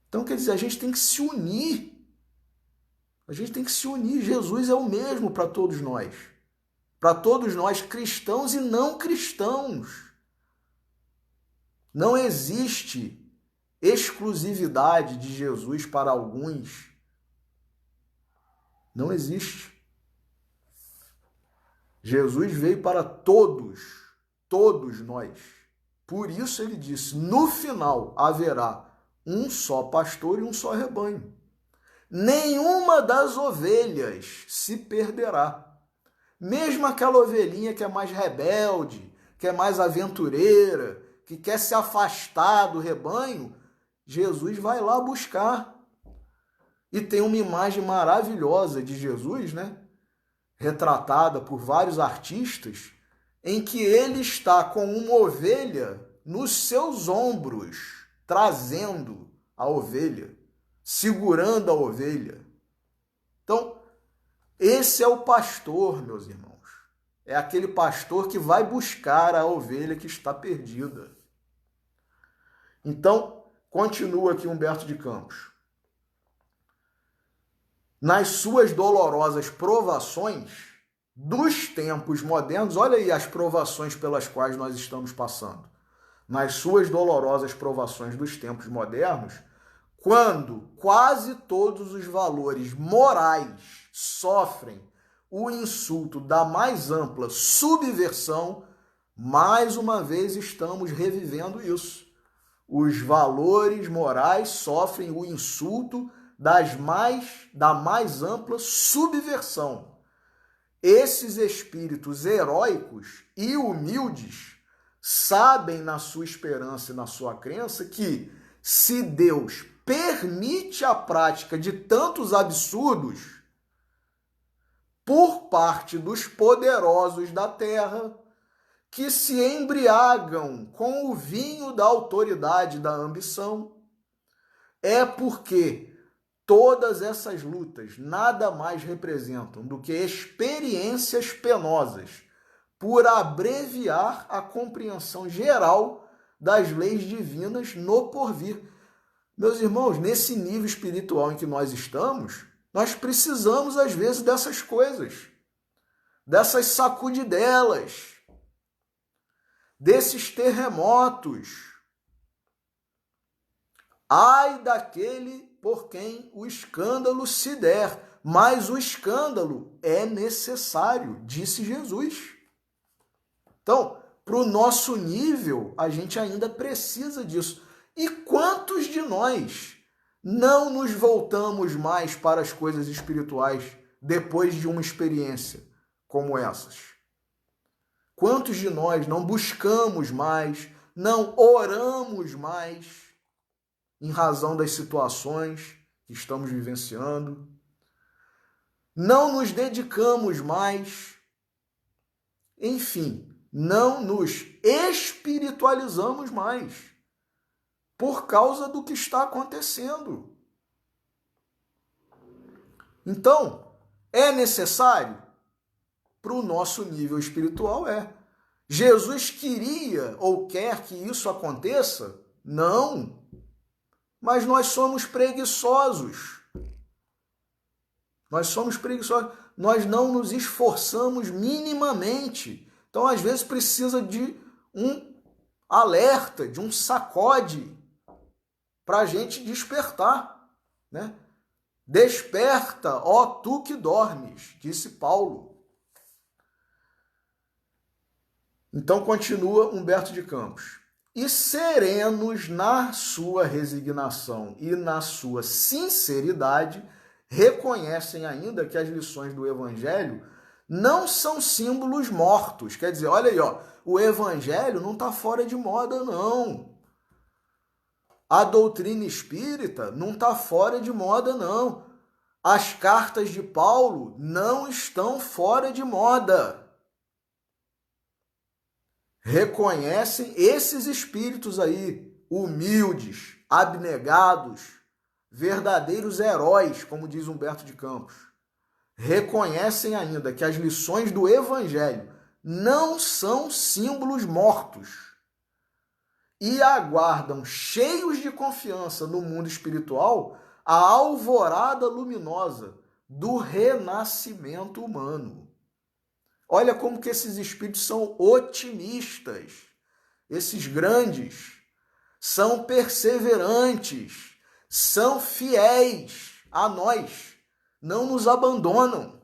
[SPEAKER 1] Então, quer dizer, a gente tem que se unir. A gente tem que se unir. Jesus é o mesmo para todos nós. Para todos nós, cristãos e não cristãos. Não existe exclusividade de Jesus para alguns. Não existe. Jesus veio para todos nós. Por isso ele disse, no final haverá um só pastor e um só rebanho. Nenhuma das ovelhas se perderá. Mesmo aquela ovelhinha que é mais rebelde, que é mais aventureira, que quer se afastar do rebanho, Jesus vai lá buscar. E tem uma imagem maravilhosa de Jesus, né? Retratada por vários artistas, em que ele está com uma ovelha nos seus ombros, trazendo a ovelha, segurando a ovelha. Então, esse é o pastor, meus irmãos. É aquele pastor que vai buscar a ovelha que está perdida. Então, continua aqui Humberto de Campos. Nas suas dolorosas provações dos tempos modernos, olha aí as provações pelas quais nós estamos passando. Nas suas dolorosas provações dos tempos modernos, quando quase todos os valores morais sofrem o insulto da mais ampla subversão, mais uma vez estamos revivendo isso. Os valores morais sofrem o insulto da mais ampla subversão. Esses espíritos heróicos e humildes sabem na sua esperança e na sua crença que, se Deus permite a prática de tantos absurdos por parte dos poderosos da terra, que se embriagam com o vinho da autoridade e da ambição, é porque todas essas lutas nada mais representam do que experiências penosas por abreviar a compreensão geral das leis divinas no porvir. Meus irmãos, nesse nível espiritual em que nós estamos, nós precisamos às vezes dessas coisas, dessas sacudidelas, desses terremotos. Ai daquele por quem o escândalo se der, mas o escândalo é necessário, disse Jesus. Então, para o nosso nível, a gente ainda precisa disso. E quantos de nós não nos voltamos mais para as coisas espirituais depois de uma experiência como essas? Quantos de nós não buscamos mais, não oramos mais em razão das situações que estamos vivenciando? Não nos dedicamos mais, enfim, não nos espiritualizamos mais por causa do que está acontecendo. Então, é necessário? Para o nosso nível espiritual é. Jesus queria ou quer que isso aconteça? Não. Mas nós somos preguiçosos. Nós somos preguiçosos. Nós não nos esforçamos minimamente. Então, às vezes, precisa de um alerta, de um sacode para a gente despertar, né? Desperta, ó tu que dormes, disse Paulo. Então continua Humberto de Campos. E serenos na sua resignação e na sua sinceridade, reconhecem ainda que as lições do Evangelho não são símbolos mortos. Quer dizer, olha aí, ó, o Evangelho não está fora de moda, não. A doutrina espírita não está fora de moda, não. As cartas de Paulo não estão fora de moda. Reconhecem esses espíritos aí, humildes, abnegados, verdadeiros heróis, como diz Humberto de Campos. Reconhecem ainda que as lições do Evangelho não são símbolos mortos e aguardam, cheios de confiança no mundo espiritual, a alvorada luminosa do renascimento humano. Olha como que esses espíritos são otimistas. Esses grandes são perseverantes, são fiéis a nós, não nos abandonam.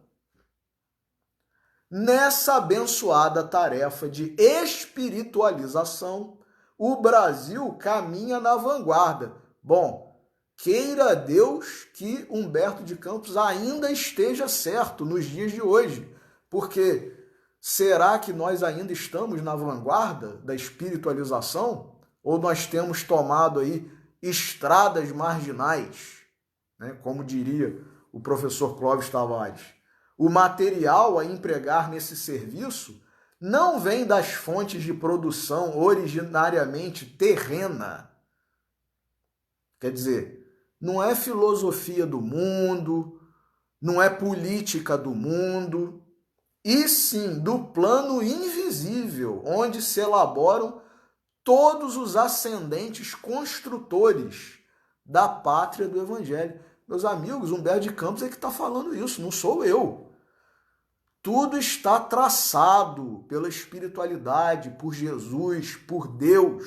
[SPEAKER 1] Nessa abençoada tarefa de espiritualização, o Brasil caminha na vanguarda. Bom, queira Deus que Humberto de Campos ainda esteja certo nos dias de hoje, porque será que nós ainda estamos na vanguarda da espiritualização? Ou nós temos tomado aí estradas marginais, né? Como diria o professor Clóvis Tavares? O material a empregar nesse serviço não vem das fontes de produção originariamente terrena. Quer dizer, não é filosofia do mundo, não é política do mundo, e sim do plano invisível, onde se elaboram todos os ascendentes construtores da pátria do Evangelho. Meus amigos, Humberto de Campos é que está falando isso, não sou eu. Tudo está traçado pela espiritualidade, por Jesus, por Deus.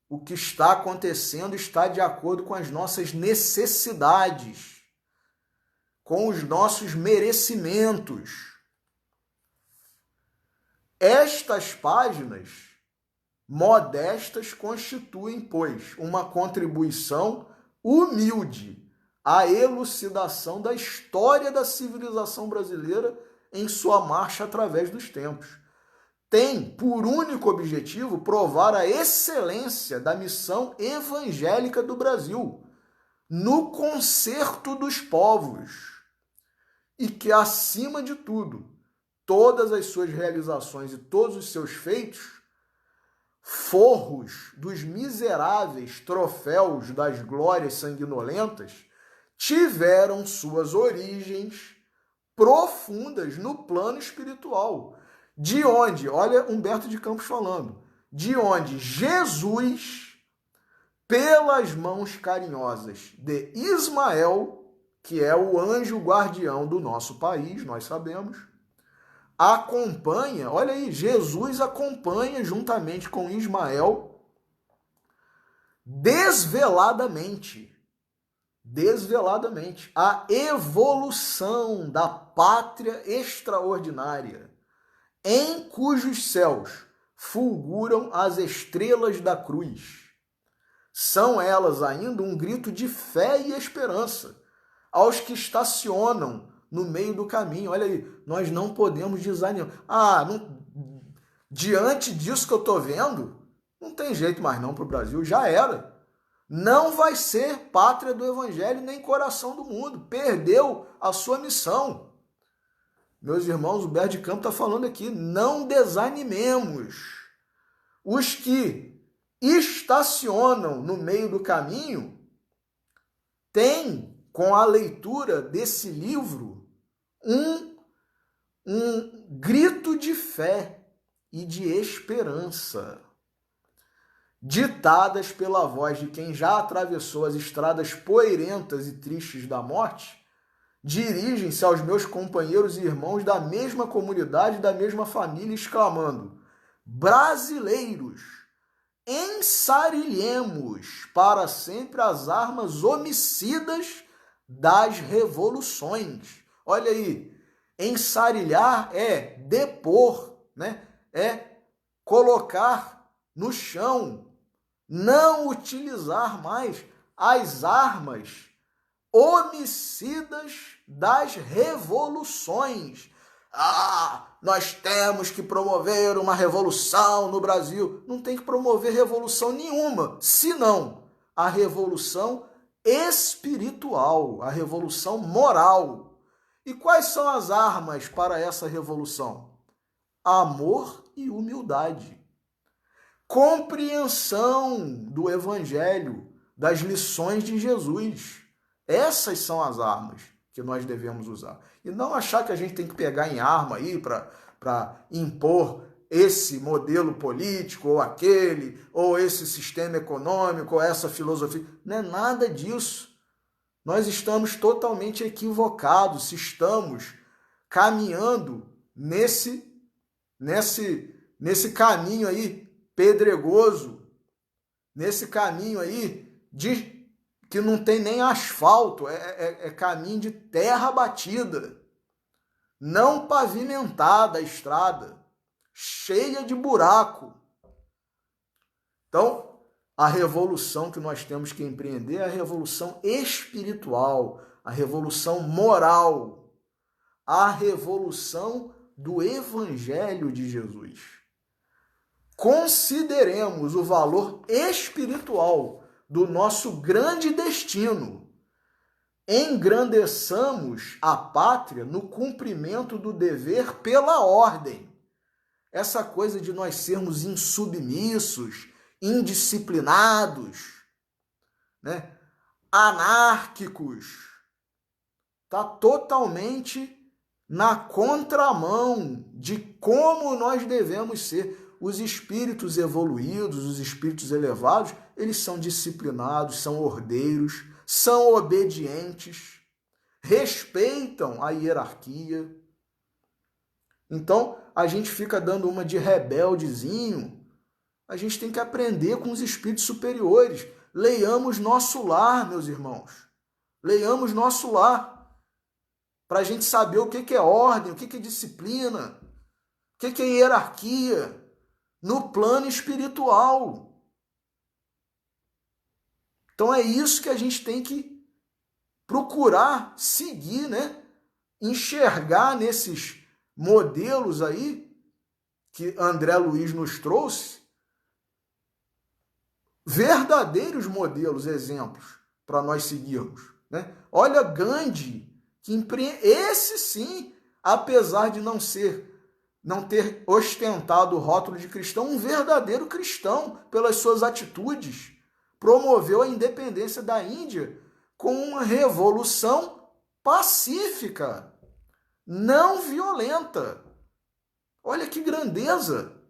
[SPEAKER 1] O que está acontecendo está de acordo com as nossas necessidades, com os nossos merecimentos. Estas páginas modestas constituem, pois, uma contribuição humilde à elucidação da história da civilização brasileira em sua marcha através dos tempos. Tem por único objetivo provar a excelência da missão evangélica do Brasil no concerto dos povos e que, acima de tudo, todas as suas realizações e todos os seus feitos, forros dos miseráveis troféus das glórias sanguinolentas, tiveram suas origens profundas no plano espiritual, de onde, olha Humberto de Campos falando, de onde Jesus, pelas mãos carinhosas de Ismael, que é o anjo guardião do nosso país, nós sabemos, acompanha, olha aí, Jesus acompanha juntamente com Ismael desveladamente, a evolução da pátria extraordinária, em cujos céus fulguram as estrelas da cruz. São elas ainda um grito de fé e esperança aos que estacionam no meio do caminho. Olha aí, nós não podemos desanimar. Diante disso que eu estou vendo, não tem jeito mais não para o Brasil, já era. Não vai ser pátria do evangelho nem coração do mundo. Perdeu a sua missão. Meus irmãos, o Humberto de Campos está falando aqui, não desanimemos. Os que estacionam no meio do caminho têm, com a leitura desse livro, um grito de fé e de esperança, ditadas pela voz de quem já atravessou as estradas poeirentas e tristes da morte, dirigem-se aos meus companheiros e irmãos da mesma comunidade, da mesma família, exclamando: brasileiros, ensarilhemos para sempre as armas homicidas das revoluções. Olha aí, ensarilhar é depor, né? É colocar no chão, não utilizar mais as armas homicidas das revoluções. Nós temos que promover uma revolução no Brasil. Não tem que promover revolução nenhuma, senão a revolução espiritual, a revolução moral. E quais são as armas para essa revolução? Amor e humildade. Compreensão do Evangelho, das lições de Jesus. Essas são as armas que nós devemos usar. E não achar que a gente tem que pegar em arma aí para impor esse modelo político ou aquele, ou esse sistema econômico, ou essa filosofia. Não é nada disso. Nós estamos totalmente equivocados se estamos caminhando nesse caminho aí pedregoso, nesse caminho aí que não tem nem asfalto, é caminho de terra batida, não pavimentada a estrada, cheia de buraco. Então, a revolução que nós temos que empreender é a revolução espiritual, a revolução moral, a revolução do Evangelho de Jesus. Consideremos o valor espiritual do nosso grande destino. Engrandeçamos a pátria no cumprimento do dever pela ordem. Essa coisa de nós sermos insubmissos, indisciplinados, né? Anárquicos, está totalmente na contramão de como nós devemos ser. Os espíritos evoluídos, os espíritos elevados, eles são disciplinados, são ordeiros, são obedientes, respeitam a hierarquia. Então, a gente fica dando uma de rebeldezinho. A gente tem que aprender com os espíritos superiores. Leiamos nosso lar, meus irmãos. Leiamos nosso lar. Para a gente saber o que é ordem, o que é disciplina, o que é hierarquia no plano espiritual. Então é isso que a gente tem que procurar seguir, né? Enxergar nesses modelos aí que André Luiz nos trouxe, verdadeiros modelos, exemplos para nós seguirmos, né? Olha Gandhi, esse sim, apesar de não ter ostentado o rótulo de cristão, um verdadeiro cristão pelas suas atitudes, promoveu a independência da Índia com uma revolução pacífica, não violenta. Olha que grandeza!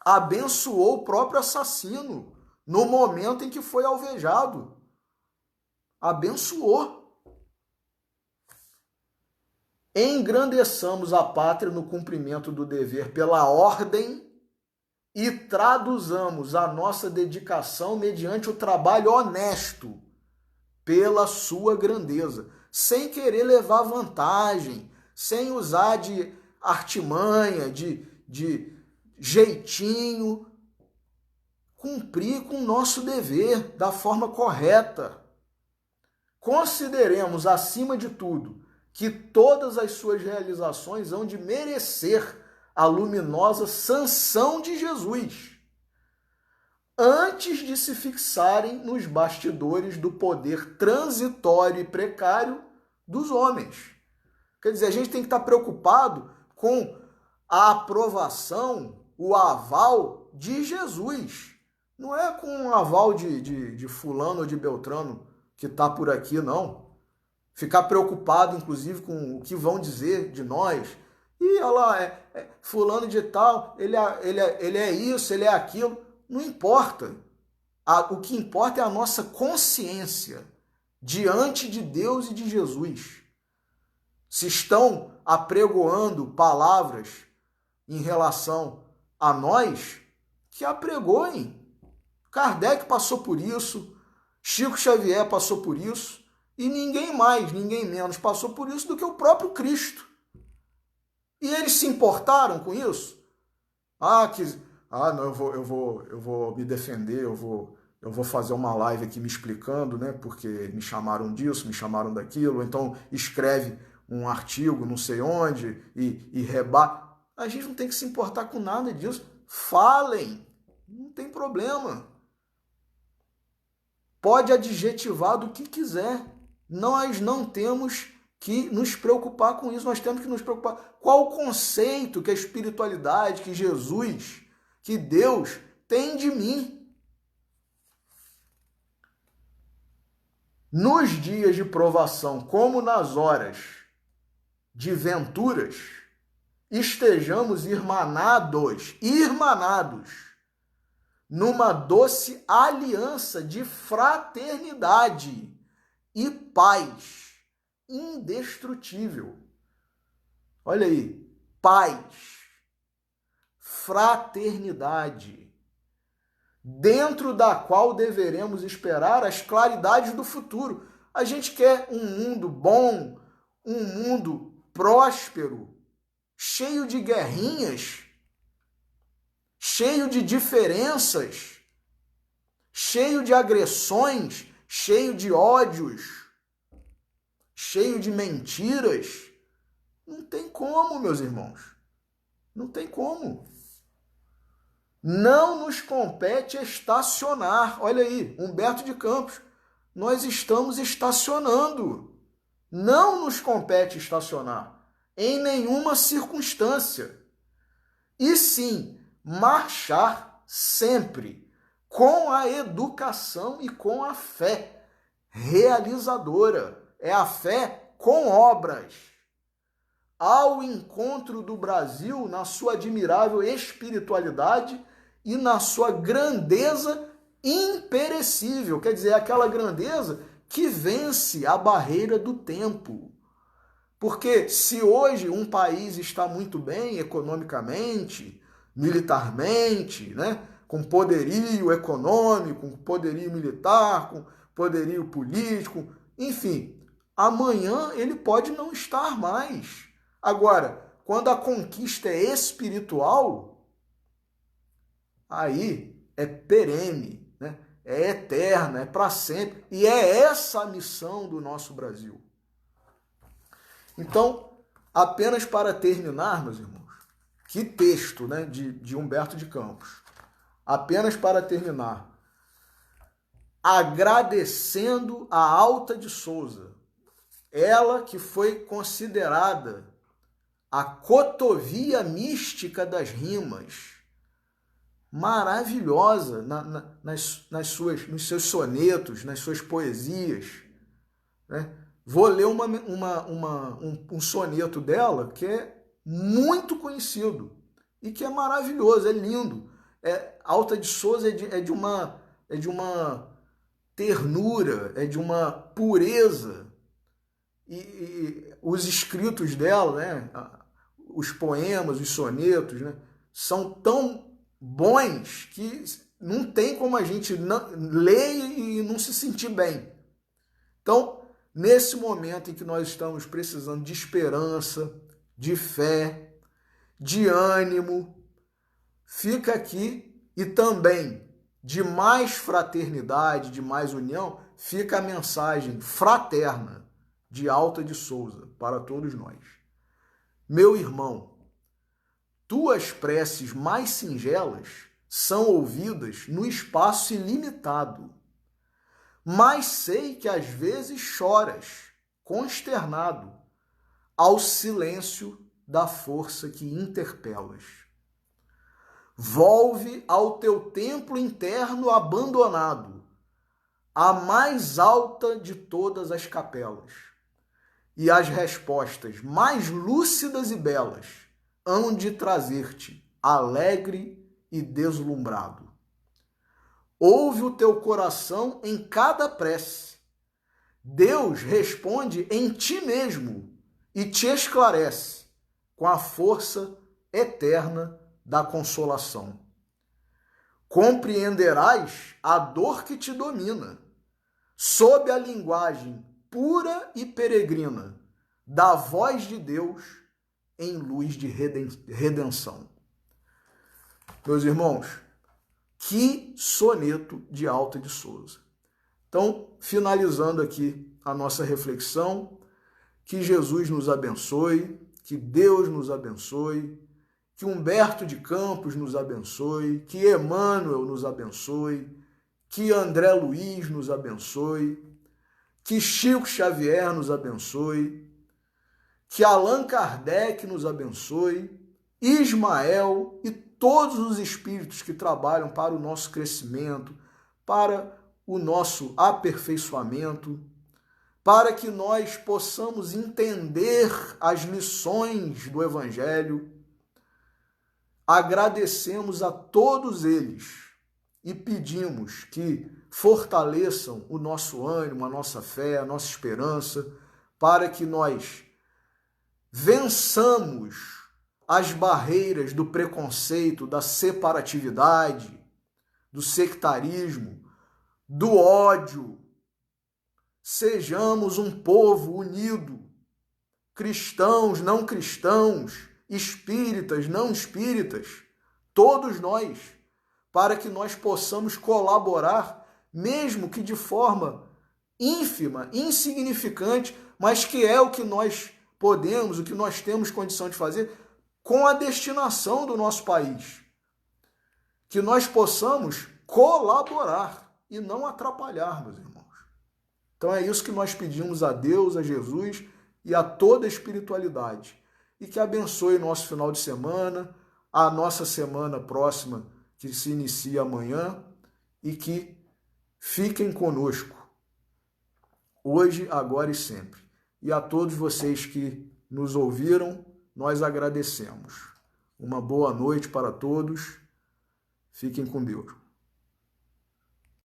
[SPEAKER 1] Abençoou o próprio assassino no momento em que foi alvejado. Abençoou. Engrandeçamos a pátria no cumprimento do dever pela ordem e traduzamos a nossa dedicação mediante o trabalho honesto pela sua grandeza, sem querer levar vantagem, sem usar de artimanha, de jeitinho, cumprir com o nosso dever da forma correta. Consideremos, acima de tudo, que todas as suas realizações hão de merecer a luminosa sanção de Jesus, antes de se fixarem nos bastidores do poder transitório e precário dos homens. Quer dizer, a gente tem que estar preocupado com a aprovação, o aval de Jesus. Não é com o aval de fulano ou de beltrano que está por aqui, não. Ficar preocupado, inclusive, com o que vão dizer de nós. E olha lá, fulano de tal, ele é isso, ele é aquilo. Não importa. O que importa é a nossa consciência diante de Deus e de Jesus. Se estão apregoando palavras em relação a nós, que apregoem. Kardec passou por isso, Chico Xavier passou por isso, e ninguém mais, ninguém menos passou por isso do que o próprio Cristo. E eles se importaram com isso? Não, eu vou me defender, eu vou fazer uma live aqui me explicando, né? Porque me chamaram disso, me chamaram daquilo, então escreve um artigo não sei onde e rebate. A gente não tem que se importar com nada disso. Falem, não tem problema. Pode adjetivar do que quiser. Nós não temos que nos preocupar com isso, nós temos que nos preocupar. Qual o conceito que a espiritualidade, que Jesus, que Deus tem de mim? Nos dias de provação, como nas horas de venturas, estejamos irmanados, numa doce aliança de fraternidade e paz indestrutível. Olha aí, paz, fraternidade, dentro da qual deveremos esperar as claridades do futuro. A gente quer um mundo bom, um mundo próspero, cheio de guerrinhas, cheio de diferenças, cheio de agressões, cheio de ódios, cheio de mentiras. Não tem como, meus irmãos. Não tem como. Não nos compete estacionar. Olha aí, Humberto de Campos. Nós estamos estacionando. Não nos compete estacionar em nenhuma circunstância. E sim, marchar sempre com a educação e com a fé realizadora. É a fé com obras. Ao encontro do Brasil na sua admirável espiritualidade e na sua grandeza imperecível. Quer dizer, aquela grandeza que vence a barreira do tempo. Porque se hoje um país está muito bem economicamente, militarmente, né, com poderio econômico, com poderio militar, com poderio político, enfim, amanhã ele pode não estar mais. Agora, quando a conquista é espiritual, aí é perene, né? É eterna, é para sempre. E é essa a missão do nosso Brasil. Então, apenas para terminar, meus irmãos, que texto, né, de Humberto de Campos. Apenas para terminar, agradecendo a Alta de Souza, ela que foi considerada a cotovia mística das rimas, maravilhosa nos seus sonetos, nas suas poesias, né? Vou ler um soneto dela que é muito conhecido e que é maravilhoso, é lindo. Alta de Souza é de uma ternura, é de uma pureza. E os escritos dela, né, os poemas, os sonetos, né, são tão bons que não tem como a gente ler e não se sentir bem. Então, nesse momento em que nós estamos precisando de esperança, de fé, de ânimo, fica aqui, e também de mais fraternidade, de mais união, fica a mensagem fraterna de Alta de Souza para todos nós. Meu irmão, tuas preces mais singelas são ouvidas no espaço ilimitado, mas sei que às vezes choras, consternado, ao silêncio da força que interpelas. Volve ao teu templo interno abandonado, a mais alta de todas as capelas, e as respostas mais lúcidas e belas hão de trazer-te alegre e deslumbrado. Ouve o teu coração em cada prece. Deus responde em ti mesmo e te esclarece com a força eterna da consolação. Compreenderás a dor que te domina, sob a linguagem pura e peregrina da voz de Deus em luz de redenção. Meus irmãos, que soneto de Alta de Souza. Então, finalizando aqui a nossa reflexão, que Jesus nos abençoe, que Deus nos abençoe, que Humberto de Campos nos abençoe, que Emmanuel nos abençoe, que André Luiz nos abençoe, que Chico Xavier nos abençoe, que Allan Kardec nos abençoe, Ismael e todos os espíritos que trabalham para o nosso crescimento, para o nosso aperfeiçoamento, para que nós possamos entender as lições do Evangelho. Agradecemos a todos eles e pedimos que fortaleçam o nosso ânimo, a nossa fé, a nossa esperança, para que nós vençamos as barreiras do preconceito, da separatividade, do sectarismo, do ódio. Sejamos um povo unido, cristãos, não cristãos, espíritas, não espíritas, todos nós, para que nós possamos colaborar, mesmo que de forma ínfima, insignificante, mas que é o que nós podemos, o que nós temos condição de fazer com a destinação do nosso país. Que nós possamos colaborar e não atrapalhar, meus irmãos. Então é isso que nós pedimos a Deus, a Jesus e a toda a espiritualidade. E que abençoe nosso final de semana, a nossa semana próxima, que se inicia amanhã, e que fiquem conosco, hoje, agora e sempre. E a todos vocês que nos ouviram, nós agradecemos. Uma boa noite para todos. Fiquem com Deus.